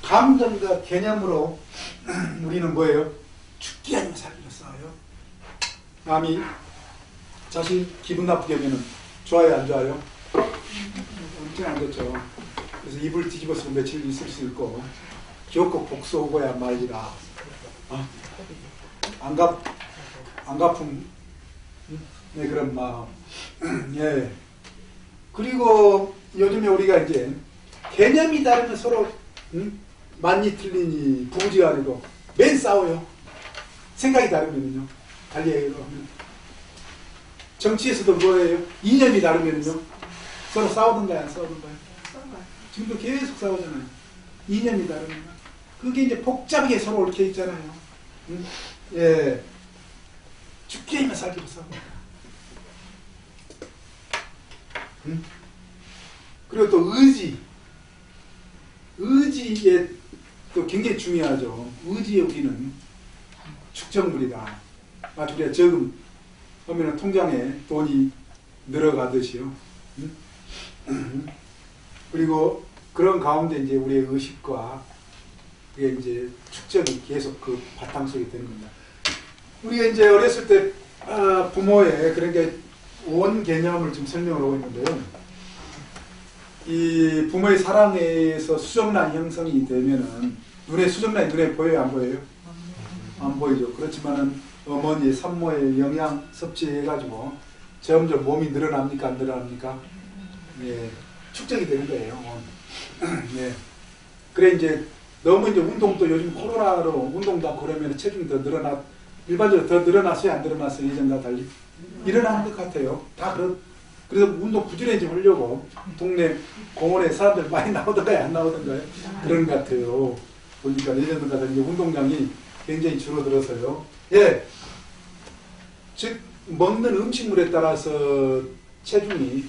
감정과 개념으로 우리는 뭐예요? 죽기 아니면 살기로 싸워요. 남이 자신 기분 나쁘게 하면 좋아요, 안 좋아요? 엄청 안 좋죠. 그래서 이불 뒤집어서 며칠 있을 수 있고, 기어코 복수 오고야 말리라. 안갚음, 네, 그런 마음. 예. 그리고 요즘에 우리가 이제 개념이 다르면 서로, 맞니 틀리니 부부지간에도 맨 싸워요. 생각이 다르면요. 달리해요. 정치에서도 뭐예요? 이념이 다르면요. 서로 싸우던가요, 안 싸우던가요? 지금도 계속 싸우잖아요. 이념이 다르면. 그게 이제 복잡하게 서로 얽혀 있잖아요. 예. 죽기 위해서 살기로 싸워. 그리고 또 의지. 의지에 또 굉장히 중요하죠. 의지에 우리는 축적물이다. 마치 우리가 저금 하면 통장에 돈이 늘어가듯이요. 그리고 그런 가운데 이제 우리의 의식과 그게 이제 축적이 계속 그 바탕 속에 되는 겁니다. 우리가 이제 어렸을 때 부모의 그러니까 원 개념을 좀 설명을 하고 있는데요. 이 부모의 사랑에서 수정란 형성이 되면은 수정란이 눈에 보여요, 안 보여요? 안 보이죠. 그렇지만은 어머니의 산모의 영양 섭취해가지고 점점 몸이 늘어납니까, 안 늘어납니까? 예, 축적이 되는 거예요. 예. 그래 이제 너무 이제 운동도 요즘 코로나로 운동도 하고 그러면 체중이 더 일반적으로 더 늘어났어요, 안 늘어났어요? 예전과 달리? 일어나는 것 같아요. 다 그래서 운동 부지런히 좀 하려고 동네 공원에 사람들 많이 나오던가요, 안 나오던가요? 그런 것 같아요. 보니까 예전과 달리 운동량이 굉장히 줄어들어서요. 예. 즉, 먹는 음식물에 따라서 체중이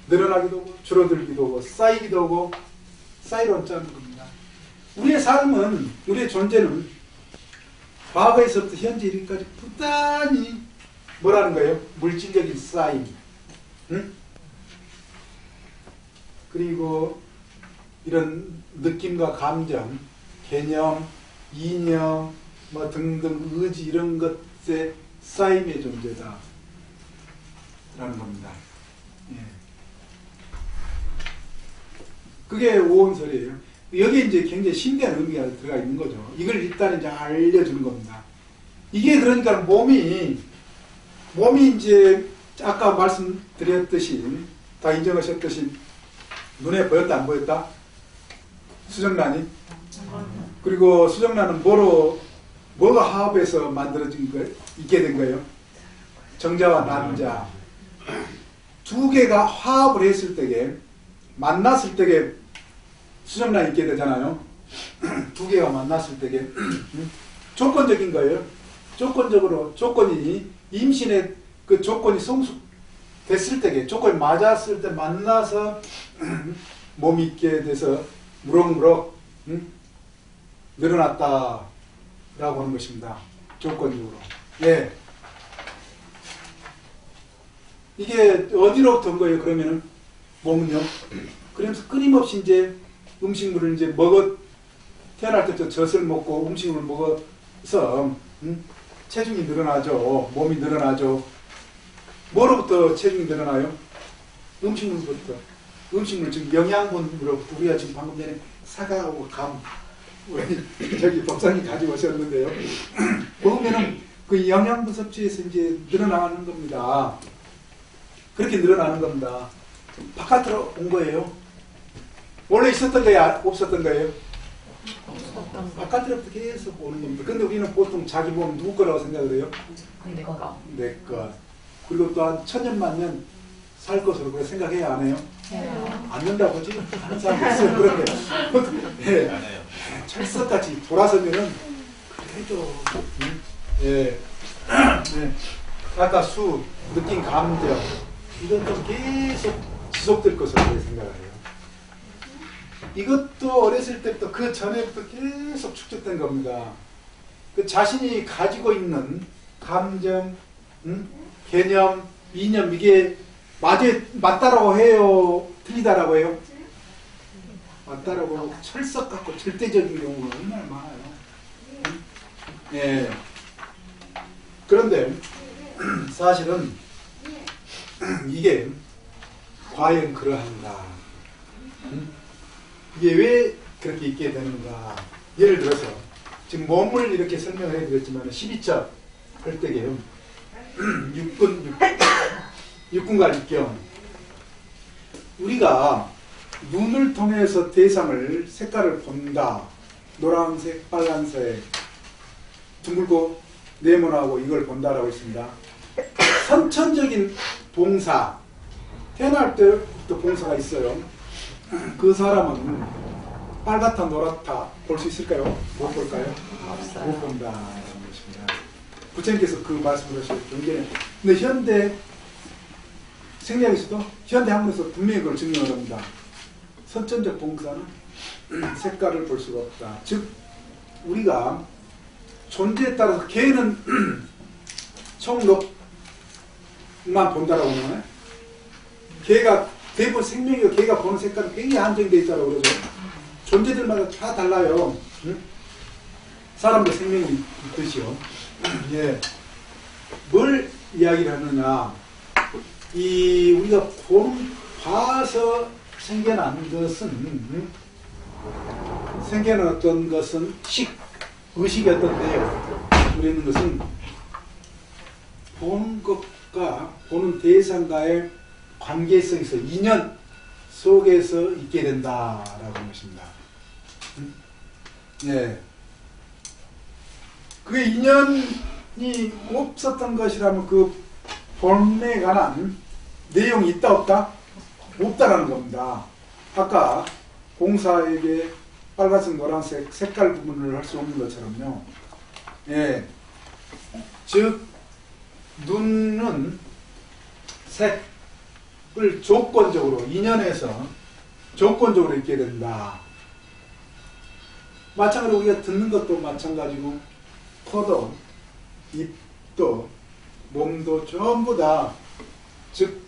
늘어나기도 하고, 줄어들기도 하고, 쌓이기도 하고, 쌓이러 앉자는 겁니다. 우리의 삶은, 우리의 존재는 과거에서부터 현재 이르기까지 부단히 뭐라는 거예요? 물질적인 쌓임. 그리고 이런 느낌과 감정, 개념, 이념, 뭐 등등 의지 이런 것의 쌓임의 존재다 라는 겁니다. 예. 그게 오온설이에요. 여기에 이제 굉장히 심대한 의미가 들어가 있는 거죠. 이걸 일단 이제 알려주는 겁니다. 이게 그러니까 몸이 이제 아까 말씀드렸듯이 다 인정하셨듯이 눈에 보였다 안 보였다? 수정란이? 그리고 수정란은 뭐가 화합해서 만들어진 거예요? 있게 된 거예요? 정자와 난자. 두 개가 화합을 했을 때에 만났을 때에 수정란이 있게 되잖아요. 두 개가 만났을 때에 조건적인 거예요. 조건이 임신의 그 조건이 성숙됐을 때에 조건이 맞았을 때 만나서 몸이 있게 돼서 무럭무럭 늘어났다라고 하는 것입니다. 조건적으로. 예. 이게 어디로부터 온 거예요? 그러면은 몸은요. 그러면서 끊임없이 이제 음식물을 이제 태어날 때부터 젖을 먹고 음식물을 먹어서 체중이 늘어나죠. 몸이 늘어나죠. 뭐로부터 체중이 늘어나요? 음식물부터. 음식물, 즉 영양분으로부터. 우리가 지금 방금 전에 사과하고 감, 우리 저기 법사님 가지고 오셨는데요. 보면은 그 영양분 섭취에서 이제 늘어나는 겁니다. 그렇게 늘어나는 겁니다. 바깥으로 온 거예요. 원래 있었던 거야, 없었던 거예요? 바깥으로부터 계속 오는 겁니다. 근데 우리는 보통 자기 몸 누구 거라고 생각을 해요? 내 거. 내 것. 그리고 또한 천년만년 살 것으로 그렇게 생각해야 안 해요? 안 된다고 하지? 하는 사람도 있어요. 그런데 예, 철석같이 돌아서면은 그렇게 해도 예. 예. 아까 수, 느낀 감정 이건 좀 계속 지속될 것으로 생각을 해요. 이것도 어렸을 때부터 그 전에부터 계속 축적된 겁니다. 그 자신이 가지고 있는 감정, 개념, 이념 이게 맞다라고 해요? 틀리다라고 해요? 맞다라고 하고 철석 같고 절대적인 경우가 얼마나 많아요. 예. 그런데 사실은 이게 과연 그러한가? 이게 왜 그렇게 있게 되는가? 예를 들어서 지금 몸을 이렇게 설명해 드렸지만 12첩 헐떡이에요. 육군과 육경. 우리가 눈을 통해서 대상을 색깔을 본다. 노란색, 빨간색, 둥글고 네모나고 이걸 본다라고 했습니다. 선천적인 봉사. 태어날 때부터 봉사가 있어요. 그 사람은 빨갛다 노랗다 볼 수 있을까요? 못 볼까요? 없어요. 못 본다라는 것입니다. 부처님께서 그 말씀을 하셨죠. 근데 현대 생리학에서도 현대 학문에서 분명히 그걸 증명을 합니다. 선천적 봉사는 색깔을 볼 수가 없다. 즉 우리가 존재에 따라서 개는 청록만 본다라고 하나요? 개가 대부분 생명이고 개가 보는 색깔은 굉장히 한정되어 있다고 그러죠. 존재들마다 다 달라요. 사람도 생명이 있듯이요. 예. 뭘 이야기를 하느냐? 우리가 봐서 생겨난 것은 생겨났던 것은 의식이었던데요. 우리는 것은 보는 것과 보는 대상과의 관계성에서 인연 속에서 있게 된다라고 하는 것입니다. 예. 그게 인연이 없었던 것이라면 그 본에 관한 내용이 있다 없다? 없다라는 겁니다. 아까 공사에게 빨간색, 노란색 색깔 구분을 할 수 없는 것처럼요. 예. 즉 눈은 색을 조건적으로 인연에서 조건적으로 있게 된다. 마찬가지로 우리가 듣는 것도 마찬가지고 코도 입도 몸도 전부 다 즉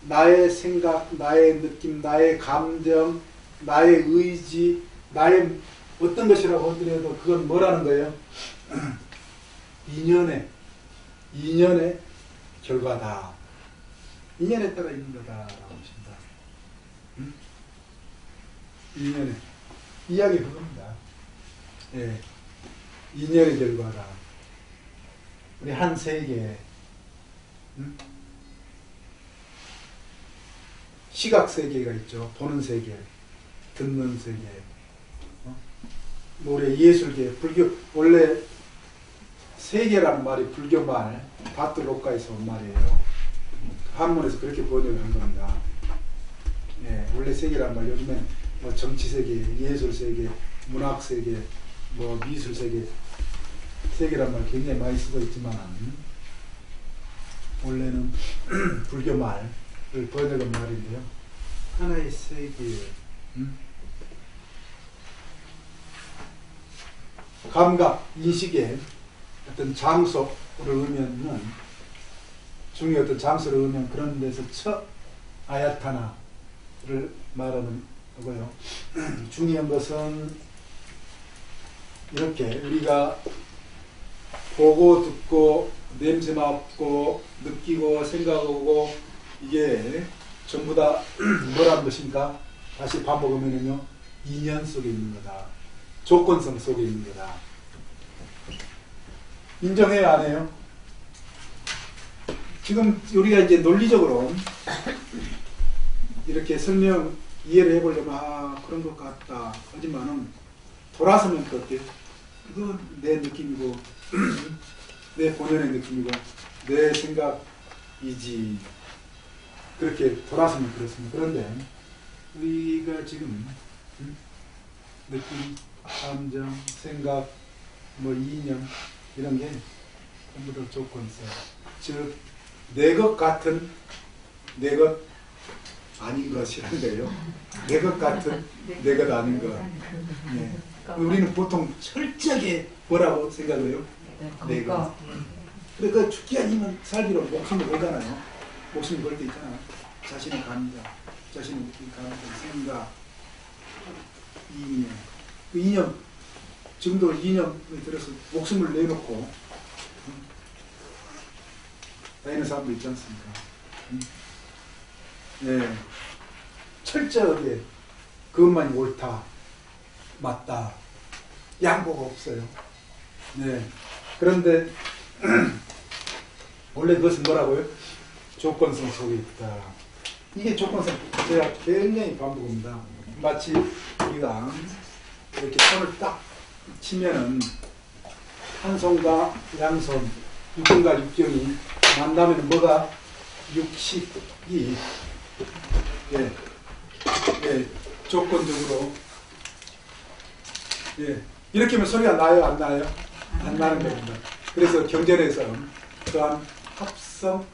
나의 생각, 나의 느낌, 나의 감정, 나의 의지, 나의 어떤 것이라고 하더라도 그건 뭐라는 거예요? 인연의 결과다. 인연에 따라 있는 거다라고 하십니다. 인연의 이야기 그겁니다. 예, 인연의 결과다. 우리 한 세계, 시각 세계가 있죠. 보는 세계, 듣는 세계, 노래, 예술계, 불교. 원래 세계라는 말이 불교 말, 바트로카에서 온 말이에요. 한문에서 그렇게 번역한 겁니다. 예, 원래 세계라는 말, 요즘에 뭐 정치 세계, 예술 세계, 문학 세계, 뭐 미술 세계, 세계란 말 굉장히 많이 쓰고 있지만 원래는 불교 말을 번역한 말인데요. 하나의 세계, 감각, 인식의 어떤 장소를 의미하는 중요한 어떤 장소를 의미하는 그런 데서 처 아야타나를 말하는 거고요. 중요한 것은 이렇게 우리가 보고 듣고 냄새 맡고 느끼고 생각하고 이게 전부 다 뭐라는 것입니까? 다시 반복하면요 인연 속에 있는 거다. 조건성 속에 있는 거다. 인정해요, 안 해요? 지금 우리가 이제 논리적으로 이렇게 설명 이해를 해보려면 그런 것 같다 하지만은 돌아서면 또 어때요? 이거 내 느낌이고 내 본연의 느낌이고 내 생각이지. 그렇게 돌아서면 그렇습니다. 그런데 우리가 지금 느낌, 감정, 생각, 뭐 이념 이런 게 전부 다 조건성. 즉 내 것 같은 내 것 아닌 것이라는 거예요. 내 것 같은 내 것 아닌 것. 네. 우리는 보통 철저하게 뭐라고 생각을 해요? 내 것. 그러니까 죽기 아니면 살기로 목숨을 걸잖아요. 목숨을 걸 때 있잖아. 자신의 감정, 자신의 감정, 생각, 이념. 그 이념, 지금도 이념에 들어서 목숨을 내놓고 다니는 사람도 있지 않습니까? 네. 철저하게 그것만이 옳다, 맞다, 양보가 없어요. 네. 그런데 원래 그것은 뭐라고요? 조건성 속에 있다. 이게 조건성, 제가 굉장히 반복합니다. 마치 우리가 이렇게 손을 딱 치면은 한 손과 양손, 육경과 육경이 만나면 뭐가 육식이 조건적으로 이렇게 하면 소리가 나요, 안 나요? 안 나는 겁니다. 그래서 경전에서 또한 합성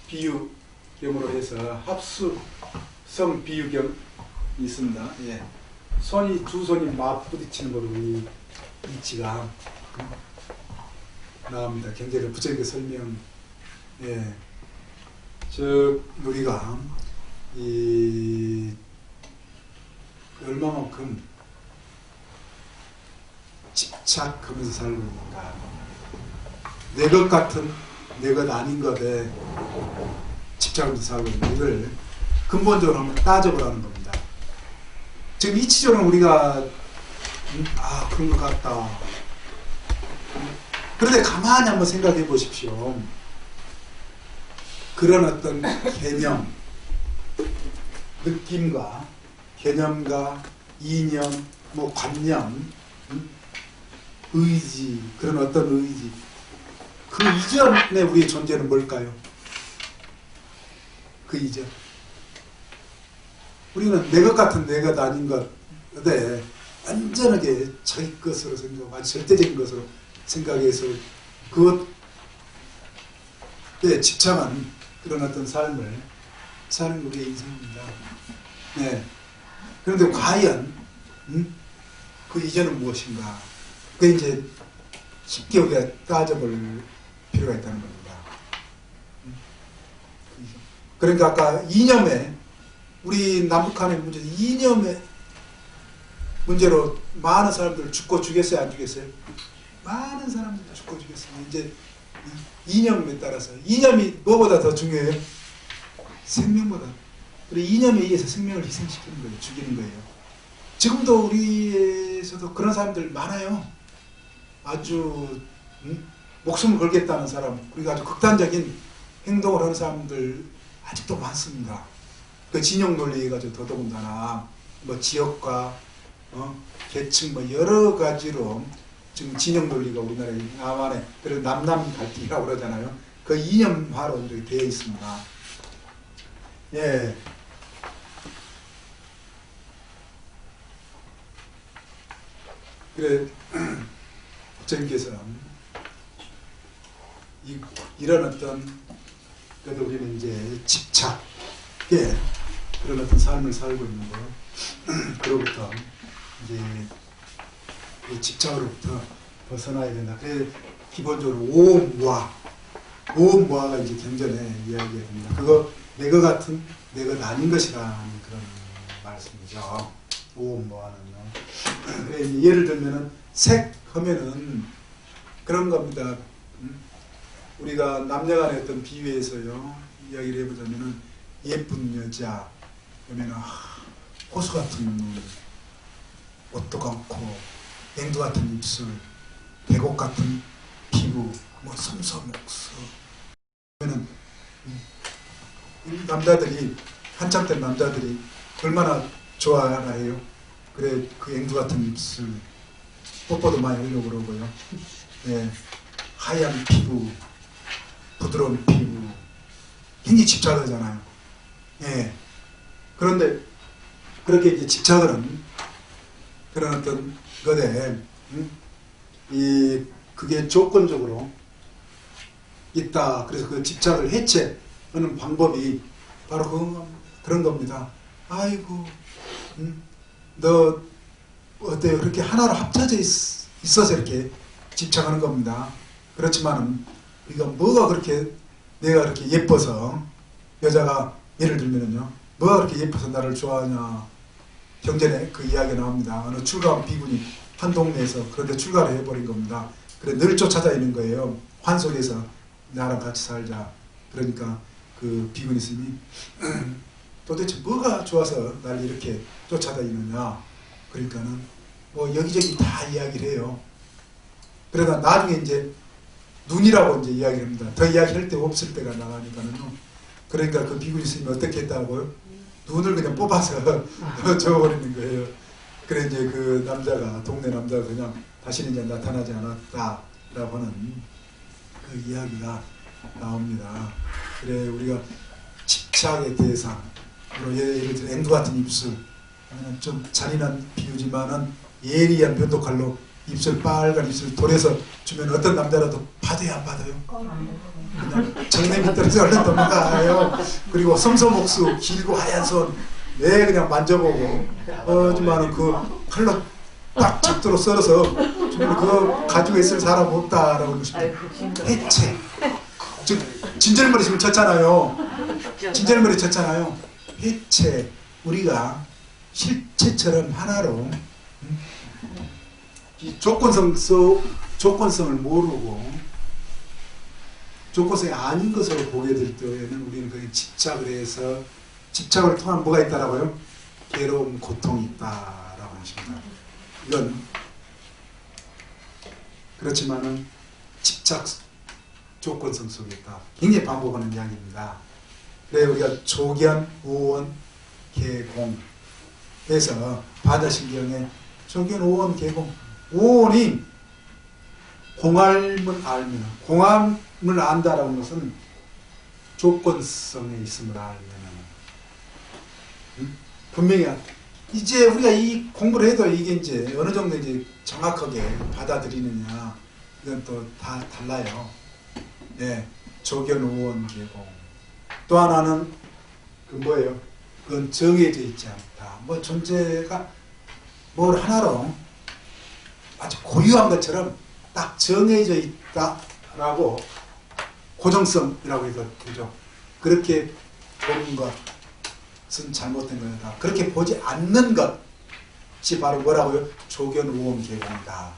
비유경으로 해서 합수성 비유경이 있습니다. 손이 두 손이 맞부딪히는 걸로 이 이치가 나옵니다. 경제를 부처님께 설명. 즉 우리가 이 얼마만큼 집착하면서 살고 있는가. 내 것 같은 내 것 아닌 것에 집착하면서 살고 있는 이걸 근본적으로 한번 따져보라는 겁니다. 지금 이치적으로 우리가 그런 것 같다. 그런데 가만히 한번 생각해 보십시오. 그런 어떤 개념, 느낌과 개념과 이념, 뭐 관념, 의지, 그런 어떤 의지, 그 이전에 우리의 존재는 뭘까요? 그 이전. 우리는 내 것 같은 내 것 아닌 것에 완전하게 자기 것으로 생각하고 아주 절대적인 것으로 생각해서 그것에 집착한 그런 어떤 삶을 사는 것이 인생입니다. 그런데 과연 그 이전은 무엇인가? 그게 이제 쉽게 우리가 따져볼 필요가 있다는 겁니다. 그러니까 아까 이념에 우리 남북한의 문제, 이념의 문제로 많은 사람들 죽고 죽였어요, 안 죽였어요? 많은 사람들 죽고 죽였어요. 이제 이념에 따라서 이념이 뭐보다 더 중요해요? 생명보다. 그리고 이념에 의해서 생명을 희생시키는 거예요, 죽이는 거예요. 지금도 우리에서도 그런 사람들 많아요. 아주 목숨을 걸겠다는 사람, 그리고 아주 극단적인 행동을 하는 사람들 아직도 많습니다. 그 진영 논리에 가지고 더더군다나 뭐 지역과 계층 뭐 여러 가지로 지금 진영 논리가 우리나라에 남한에 그리고 남남 갈등이라고 그러잖아요. 그 이념화로 이렇게 되어 있습니다. 그래 부처님께서 이런 어떤 그래도 우리는 이제 집착에 그런 어떤 삶을 살고 있는 거. 그로부터 이제 이 집착으로부터 벗어나야 된다. 그래서 기본적으로 오음무아가 이제 경전에 이야기가 됩니다. 그거 내 것 같은 내 것 아닌 것이라는 그런 말씀이죠. 오음무아는요. 그래 예를 들면은 색 하면은 그런 겁니다. 우리가 남녀간의 어떤 비유에서요 이야기를 해보자면은 예쁜 여자 그러면은 호수 같은 눈, 오똑않고 앵두 같은 입술, 계곡 같은 피부, 뭐 섬섬옥수. 그러면 남자들이 한참 된 남자들이 얼마나 좋아해요. 그래 그 앵두 같은 입술 뽀뽀도 많이 하려고 그러고요. 예, 하얀 피부, 부드러운 피부, 굉장히 집착하잖아요. 예. 그런데 그렇게 이제 집착은 그런 어떤 것에 그게 조건적으로 있다. 그래서 그 집착을 해체하는 방법이 바로 그런 겁니다. 아이고, 너 어때요? 그렇게 하나로 합쳐져 있어서 이렇게 집착하는 겁니다. 그렇지만은 우리가 뭐가 그렇게 내가 그렇게 예뻐서 여자가 예를 들면은요, 뭐가 그렇게 예뻐서 나를 좋아하냐. 경전에 그 이야기가 나옵니다. 어느 출가한 비군이 한 동네에서 그런데 출가를 해버린 겁니다. 그래 늘 쫓아다니는 거예요. 환속에서 나랑 같이 살자. 그러니까 그 비군이 스님이 도대체 뭐가 좋아서 날 이렇게 쫓아다니느냐. 그러니까는 뭐 여기저기 다 이야기를 해요. 그러다 나중에 이제 눈이라고 이제 이야기를 합니다. 더 이야기할 데 없을 때가 나가니까는요. 그러니까 그 비군이 스님이 어떻게 했다고요? 눈을 그냥 뽑아서 줘버리는 거예요. 그래 이제 그 남자가, 동네 남자가 그냥 다시는 이제 나타나지 않았다라고 하는 그 이야기가 나옵니다. 그래 우리가 집착의 대상, 예를 들어 앵두 같은 입술, 좀 잔인한 비유지만은 예리한 면도칼로 입술 빨간 입술 돌려서 주면 어떤 남자라도 받아요 안 받아요? 그냥 정내미 떨어져 얼른 넘어가요. 그리고 섬섬옥수 길고 하얀 손 왜 그냥 만져보고 하지만은 그 칼로 딱 작도로 썰어서 주면 그거 가지고 있을 사람 없다라고 하고 싶어요. 해체. 즉 진절머리 있으면 쳤잖아요. 진절머리 쳤잖아요. 해체. 우리가 실체처럼 하나로 이 조건성을 모르고 조건성이 아닌 것으로 보게 될 때에는 우리는 그냥 집착을 해서 집착을 통한 뭐가 있다라고요? 괴로움, 고통이 있다라고 하십니다. 이건 그렇지만은 집착 조건성 속에 있다. 굉장히 반복하는 이야기입니다. 그래 우리가 조견, 오원, 개공 해서 바다신경에 조견, 오원, 개공. 오원이 공함을 알면, 공함을 안다라는 것은 조건성에 있음을 알면 분명히 이제 우리가 이 공부를 해도 이게 이제 어느 정도 이제 정확하게 받아들이느냐 이건 또 다 달라요. 예, 조견, 오원, 개공. 또 하나는 그 뭐예요? 그건 정해져 있지 않다. 뭐 존재가 뭘 하나로 아주 고유한 것처럼 딱 정해져 있다라고 고정성이라고 해서 그죠. 그렇게 보는 것은 잘못된 거다. 그렇게 보지 않는 것이 바로 뭐라고요? 조견, 오원, 개공이다.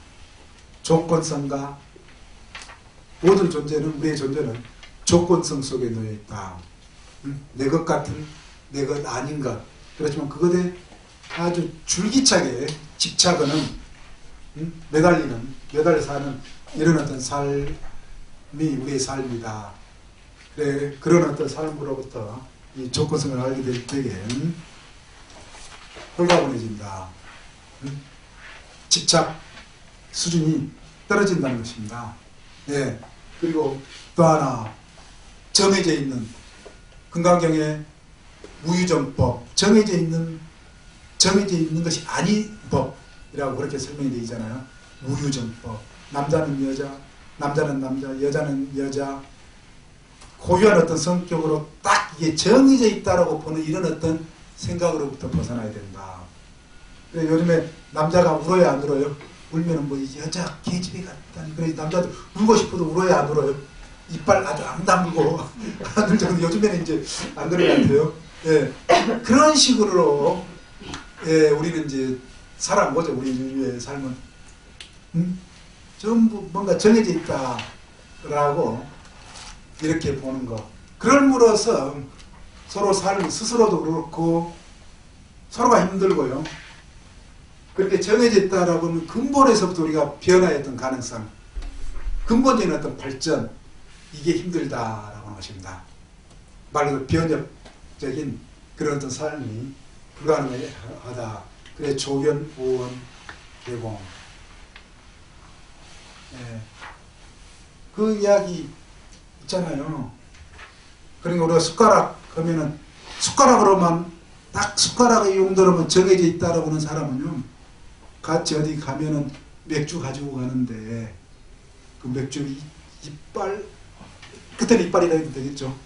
조건성과 모든 존재는, 우리의 존재는 조건성 속에 놓여 있다. 내 것 같은, 내 것 아닌 것. 그렇지만 그것에 아주 줄기차게 집착하는 매달려 사는 이런 어떤 삶이 우리의 삶이다. 그래, 그런 어떤 삶으로부터 이 조건성을 알게 될 때에 홀가분해진다. 집착 수준이 떨어진다는 것입니다. 예. 그리고 또 하나 정해져 있는 금강경의 무유정법, 정해져 있는 것이 아닌 법이라고 그렇게 설명이 되어 있잖아요. 무유정법. 남자는 여자, 남자는 남자, 여자는 여자. 고유한 어떤 성격으로 딱 이게 정해져 있다라고 보는 이런 어떤 생각으로부터 벗어나야 된다. 그래, 요즘에 남자가 울어야 안 울어요? 울면은 뭐 여자 계집애 같다니. 그래, 남자도 울고 싶어도 울어야 안 울어요? 이빨 아주 안 다물고 안 울죠. 요즘에는 이제 안 그런 것 같아요. 예. 그런 식으로 예, 우리는 이제 살아보죠. 우리 인류의 삶은. 전부 뭔가 정해져 있다라고 이렇게 보는 것. 그럴므로써 서로 삶 스스로도 그렇고 서로가 힘들고요. 그렇게 정해져 있다라고 하면 근본에서부터 우리가 변화했던 가능성, 근본적인 어떤 발전, 이게 힘들다라고 하는 것입니다. 말 그대로 변혁적인 그런 어떤 삶이 불가능하다. 그래 조견, 오원, 개공. 예. 그 이야기 있잖아요. 그러니까 우리가 숟가락 하면은 숟가락으로만 딱 숟가락의 용도로만 정해져 있다라고 하는 사람은요, 같이 어디 가면은 맥주 가지고 가는데 그 맥주 이빨, 그때는 이빨이라 해도 되겠죠.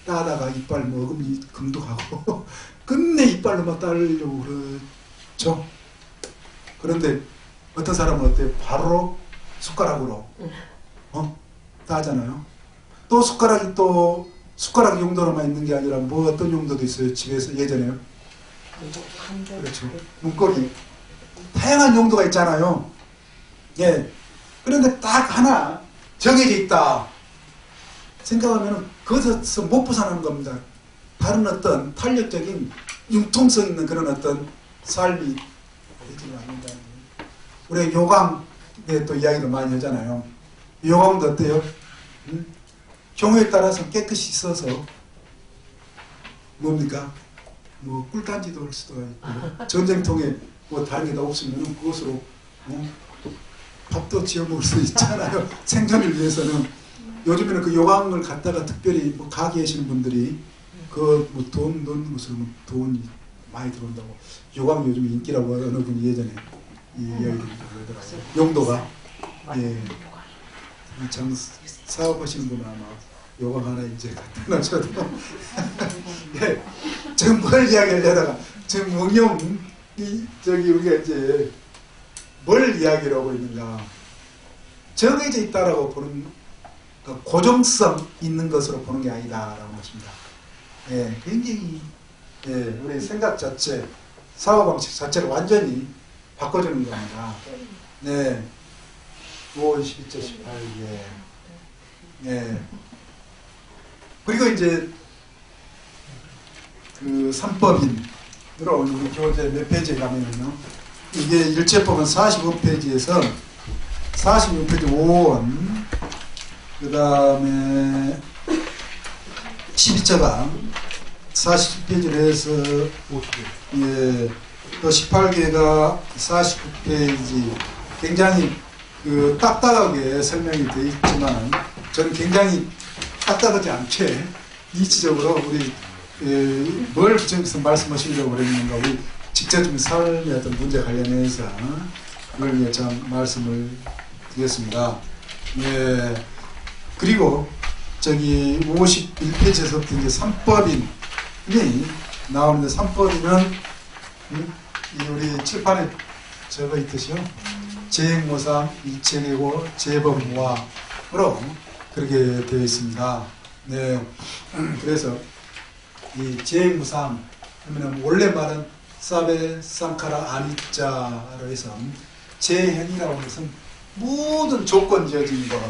따다가 이빨 먹으면 금도 가고 끝내 이빨로만 따르려고 그러죠. 그런데 어떤 사람은 어때요? 바로 숟가락으로 따잖아요. 또 숟가락이 또 숟가락 용도로만 있는 게 아니라 뭐 어떤 용도도 있어요. 집에서 예전에요. 그렇죠. 문고리. 다양한 용도가 있잖아요. 예. 그런데 딱 하나 정해져 있다 생각하면 그것에서 못 벗어나는 겁니다. 다른 어떤 탄력적인 융통성 있는 그런 어떤 삶이 되지는 않는다. 우리 요강에 또 이야기를 많이 하잖아요. 요강도 어때요? 경우에 따라서 깨끗이 써서 뭡니까? 뭐 꿀단지도 할 수도 있고 전쟁통에 뭐 다른 게 다 없으면 그것으로 밥도 지어 먹을 수 있잖아요. 생존을 위해서는. 요즘에는 그 요강을 갖다가 특별히 뭐 가게 하시는 분들이 그 뭐 돈 넣는 것으로 돈이 많이 들어온다고. 요강 요즘 인기라고 어느 분이 예전에 이 이야기를 그러더라고요. 용도가. 예. 참 사업하시는 분은 아마 요강 하나 이제 갖다 놓으셔도. 예. 지금 뭘 이야기하려다가 지금 응용 저기 우리가 이제 뭘 이야기를 하고 있는가. 정해져 있다라고 보는 그 고정성 있는 것으로 보는 게 아니다라는 것입니다. 예, 굉장히 예, 우리 생각 자체, 사고방식 자체를 완전히 바꿔주는 겁니다. 네, 5월 12절 18. 예. 예. 그리고 이제 그 3법인으로 우리 교재 몇 페이지에 가면은요, 이게 일제법은 45페이지에서 46페이지 5원, 그 다음에 12자가 40페이지를 해서 예, 또 18개가 49페이지. 굉장히 그 딱딱하게 설명이 되어 있지만 저는 굉장히 딱딱하지 않게 이치적으로 우리 뭘 저기서 말씀하시려고 그랬는가, 우리 직접적인 삶의 어떤 문제 관련해서 그걸 위해 참 말씀을 드렸습니다. 예. 그리고 저기 51페이지에서부터 이제 3법인이 나오는데, 3법인은 이 우리 칠판에 적어 있듯이요, 재행모상, 이체계고, 재범화로 그렇게 되어 있습니다. 네. 그래서 이 재행무상 하면은 원래 말은 사베 상카라 아니자로 해서 재행이라고 하는 것은 모든 조건 지어진 것,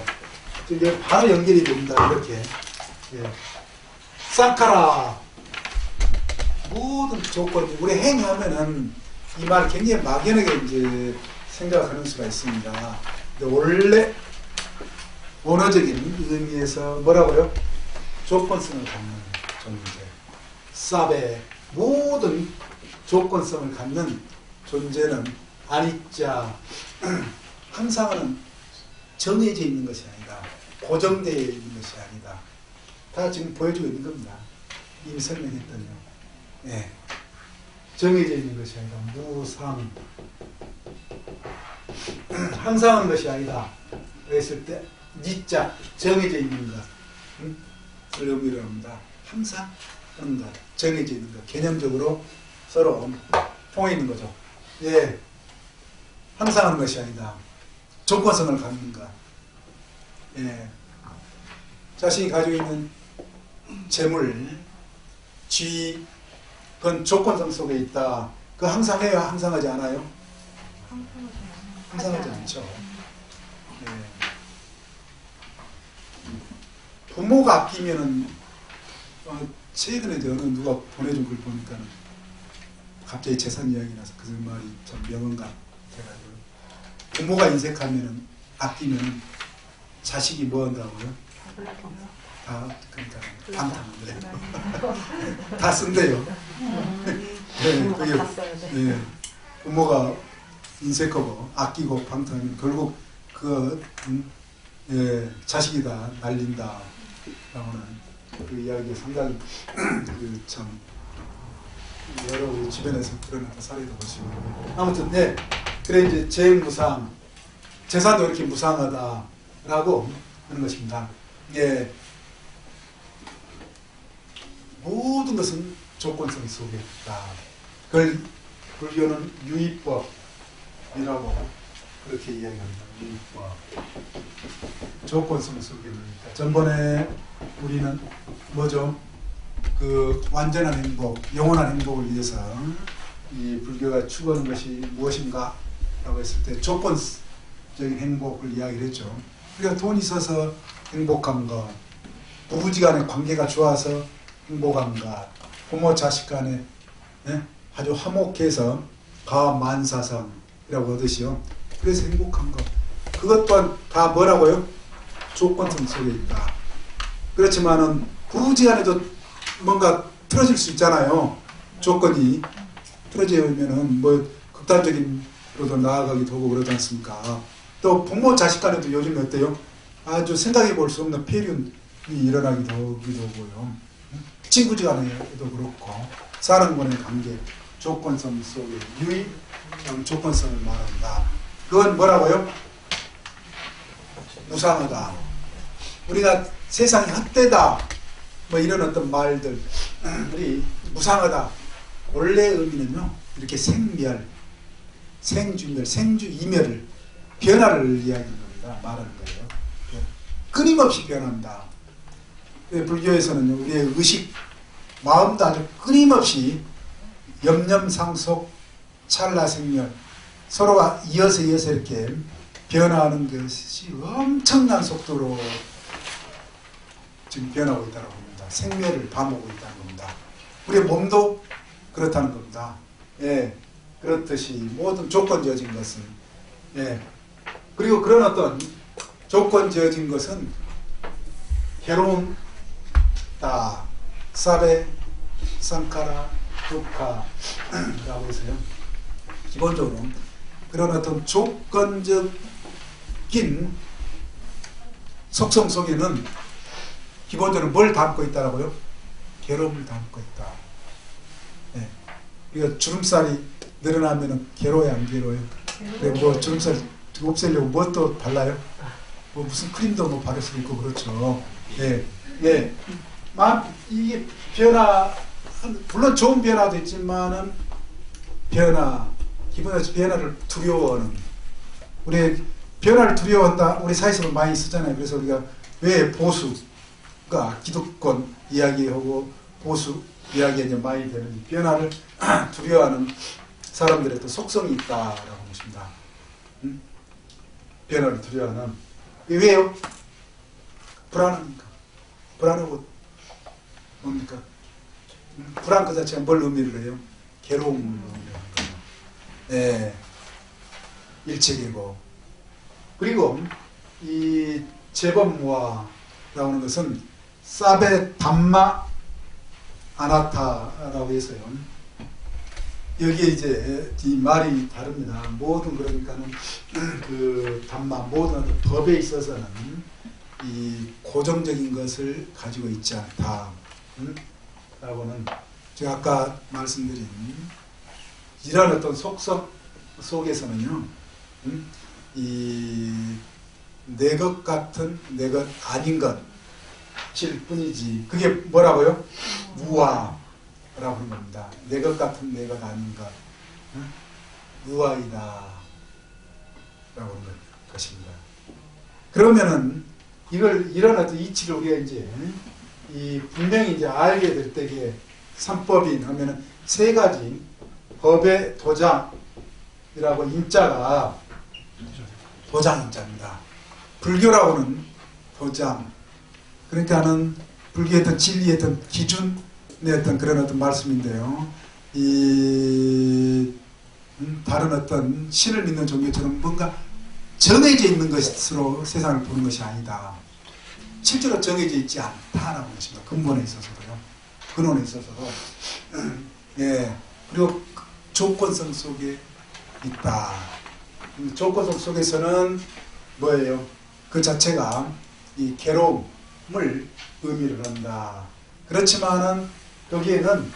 이게 바로 연결이 됩니다. 이렇게. 예. 상카라, 모든 조건이, 우리 행하면은 이 말 굉장히 막연하게 이제 생각하는 수가 있습니다. 근데 원래 원어적인 의미에서 뭐라고요? 조건성을 갖는 존재. 사베, 모든 조건성을 갖는 존재는 아니자, 항상은 정해져 있는 것이 아니다. 고정되어 있는 것이 아니다. 다 지금 보여주고 있는 겁니다. 이미 설명했더니요. 예. 정해져 있는 것이 아니다. 무상. 항상 하는 것이 아니다. 그랬을 때 니자, 정해져 있는 것. 그걸 의미를 합니다. 항상 하는 것, 정해져 있는 것. 개념적으로 서로 통해 있는 거죠. 예. 항상 하는 것이 아니다. 조건성을 갖는 것. 예. 자신이 가지고 있는 재물, 쥐, 그건 조건성 속에 있다. 그 항상 해요? 항상 하지 않아요? 항상 하지 않죠. 예. 부모가 아끼면은, 최근에 어느 누가 보내준 걸 보니까는 갑자기 재산 이야기 나서 그 말이 참 명언 같아가지고 부모가 인색하면은 아끼면 자식이 뭐 한다고요? 다 그러니까 방탕을 해요. 다 쓴대요. 네, 그게 네, 부모가 인색하고 아끼고 방탕하면 결국 예, 자식이 다 날린다 라고는 그 이야기 상당히 참 여러 우리 주변에서 드러났던 사례도 보시고 아무튼 네, 그래 이제 재무상 재산도 이렇게 무상하다라고 하는 것입니다. 예, 모든 것은 조건성 속에 있다. 그걸 불교는 유의법이라고 그렇게 이야기합니다. 유의법. 조건성 속에 있다. 전번에 우리는 뭐죠? 그 완전한 행복, 영원한 행복을 위해서 이 불교가 추구하는 것이 무엇인가? 라고 했을 때 조건적인 행복을 이야기를 했죠. 우리가 돈이 있어서 행복한 것, 부부지간의 관계가 좋아서 행복한 것, 부모 자식 간에 아주 화목해서 가만사성이라고 하듯이요. 그래서 행복한 것. 그것 또한 다 뭐라고요? 조건성 속에 있다. 그렇지만은 부부지간에도 뭔가 틀어질 수 있잖아요. 조건이 틀어지면은 뭐 극단적인으로도 나아가기도 하고 그러지 않습니까? 또 부모 자식 간에도 요즘 어때요? 아주 생각해 볼 수 없는 폐륜이 일어나기도 하고요. 친구지간에도 그렇고 사람 간의 관계 조건성 속에 유의 조건성을 말한다. 그건 뭐라고요? 무상하다. 우리가 세상이 헛되다 뭐 이런 어떤 말들 우리 무상하다. 원래 의미는요 이렇게 생멸, 생주멸, 생주이멸을 변화를 이야기하는 겁니다. 말하는 거예요. 끊임없이 변한다. 불교에서는 우리의 의식, 마음도 아주 끊임없이 염념상속, 찰나생멸 서로가 이어서 이렇게 변화하는 것이 엄청난 속도로 지금 변하고 있다고 봅니다. 생멸을 반복하고 있다는 겁니다. 우리의 몸도 그렇다는 겁니다. 예, 그렇듯이 모든 조건지어진 것은 예, 그리고 그런 어떤 조건지어진 것은 괴로움, 사베, 상카라, 두카라고 해서요. 기본적으로 그런 어떤 조건적인 속성 속에는 기본적으로 뭘 담고 있다라고요? 괴로움을 담고 있다. 네. 그러니까 주름살이 늘어나면은 괴로워요, 안 괴로워요? 그래 뭐 주름살 없애려고 뭐 또 발라요? 뭐 무슨 크림도 뭐 바를 수 있고 그렇죠. 예, 예. 이게 변화, 물론 좋은 변화도 있지만은 기본적으로 변화를 두려워하는, 우리 변화를 두려워한다. 우리 사회에서 많이 쓰잖아요. 그래서 우리가 왜 보수가 기득권 이야기하고 보수 이야기가 이제 많이 되는 변화를 두려워하는 사람들의 또 속성이 있다라고 하는 것입니다. 변화를 두려워하는. 왜요? 불안하니까. 불안하고 뭡니까? 불안 그 자체가 뭘 의미를 해요? 괴로움을 의미하는 거예요. 네. 일체계고. 그리고 이 재범무아라고 하는 것은 사베 담마 아나타라고 해서요. 여기에 이제 이 말이 다릅니다. 모든 그러니까는 그 담마 모든 법에 있어서는 이 고정적인 것을 가지고 있지 않다. 라고는 제가 아까 말씀드린 이런 어떤 속성 속에서는요. 이 내 것 같은 내 것 아닌 것일 뿐이지. 그게 뭐라고요? 무아라고 하는 겁니다. 내 것 같은 내 것 아닌 것. 무아이다. 라고 하는 것입니다. 그러면은 이런 어떤 이치를 우리가 이제 분명히 이제 알게 될 때에 삼법인 하면은 세 가지 법의 도장이라고 인자가 도장인자입니다. 불교라고는 도장, 그러니까는 불교의 어떤 진리의 어떤 기준의 어떤 그런 어떤 말씀인데요. 다른 어떤 신을 믿는 종교처럼 뭔가 정해져 있는 것으로 세상을 보는 것이 아니다. 실제로 정해져 있지 않다라는 것입니다. 근본에 있어서도요. 근원에 있어서도. 예. 그리고 조건성 속에 있다. 조건성 속에서는 뭐예요? 그 자체가 이 괴로움을 의미를 한다. 그렇지만은 여기에는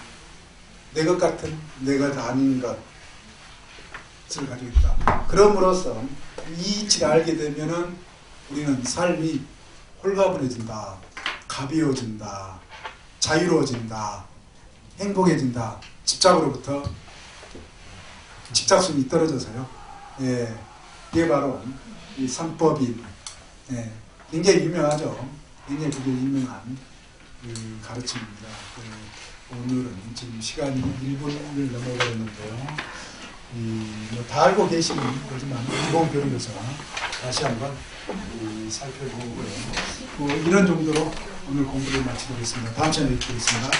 내 것 같은 내 것 아닌 것을 가지고 있다. 그럼으로써 이 이치를 알게 되면은 우리는 삶이 홀가분해진다, 가벼워진다, 자유로워진다, 행복해진다. 집착으로부터 집착심이 떨어져서요. 예, 이게 바로 이 삼법인, 예, 굉장히 유명하죠. 굉장히 그게 유명한 가르침입니다. 오늘은 지금 시간이 1분을 넘어버렸는데요. 다 알고 계시는 거지만 기본 교리로서 다시 한번 살펴보고요. 이런 정도로 오늘 공부를 마치도록 하겠습니다. 다음 시간에 뵙겠습니다.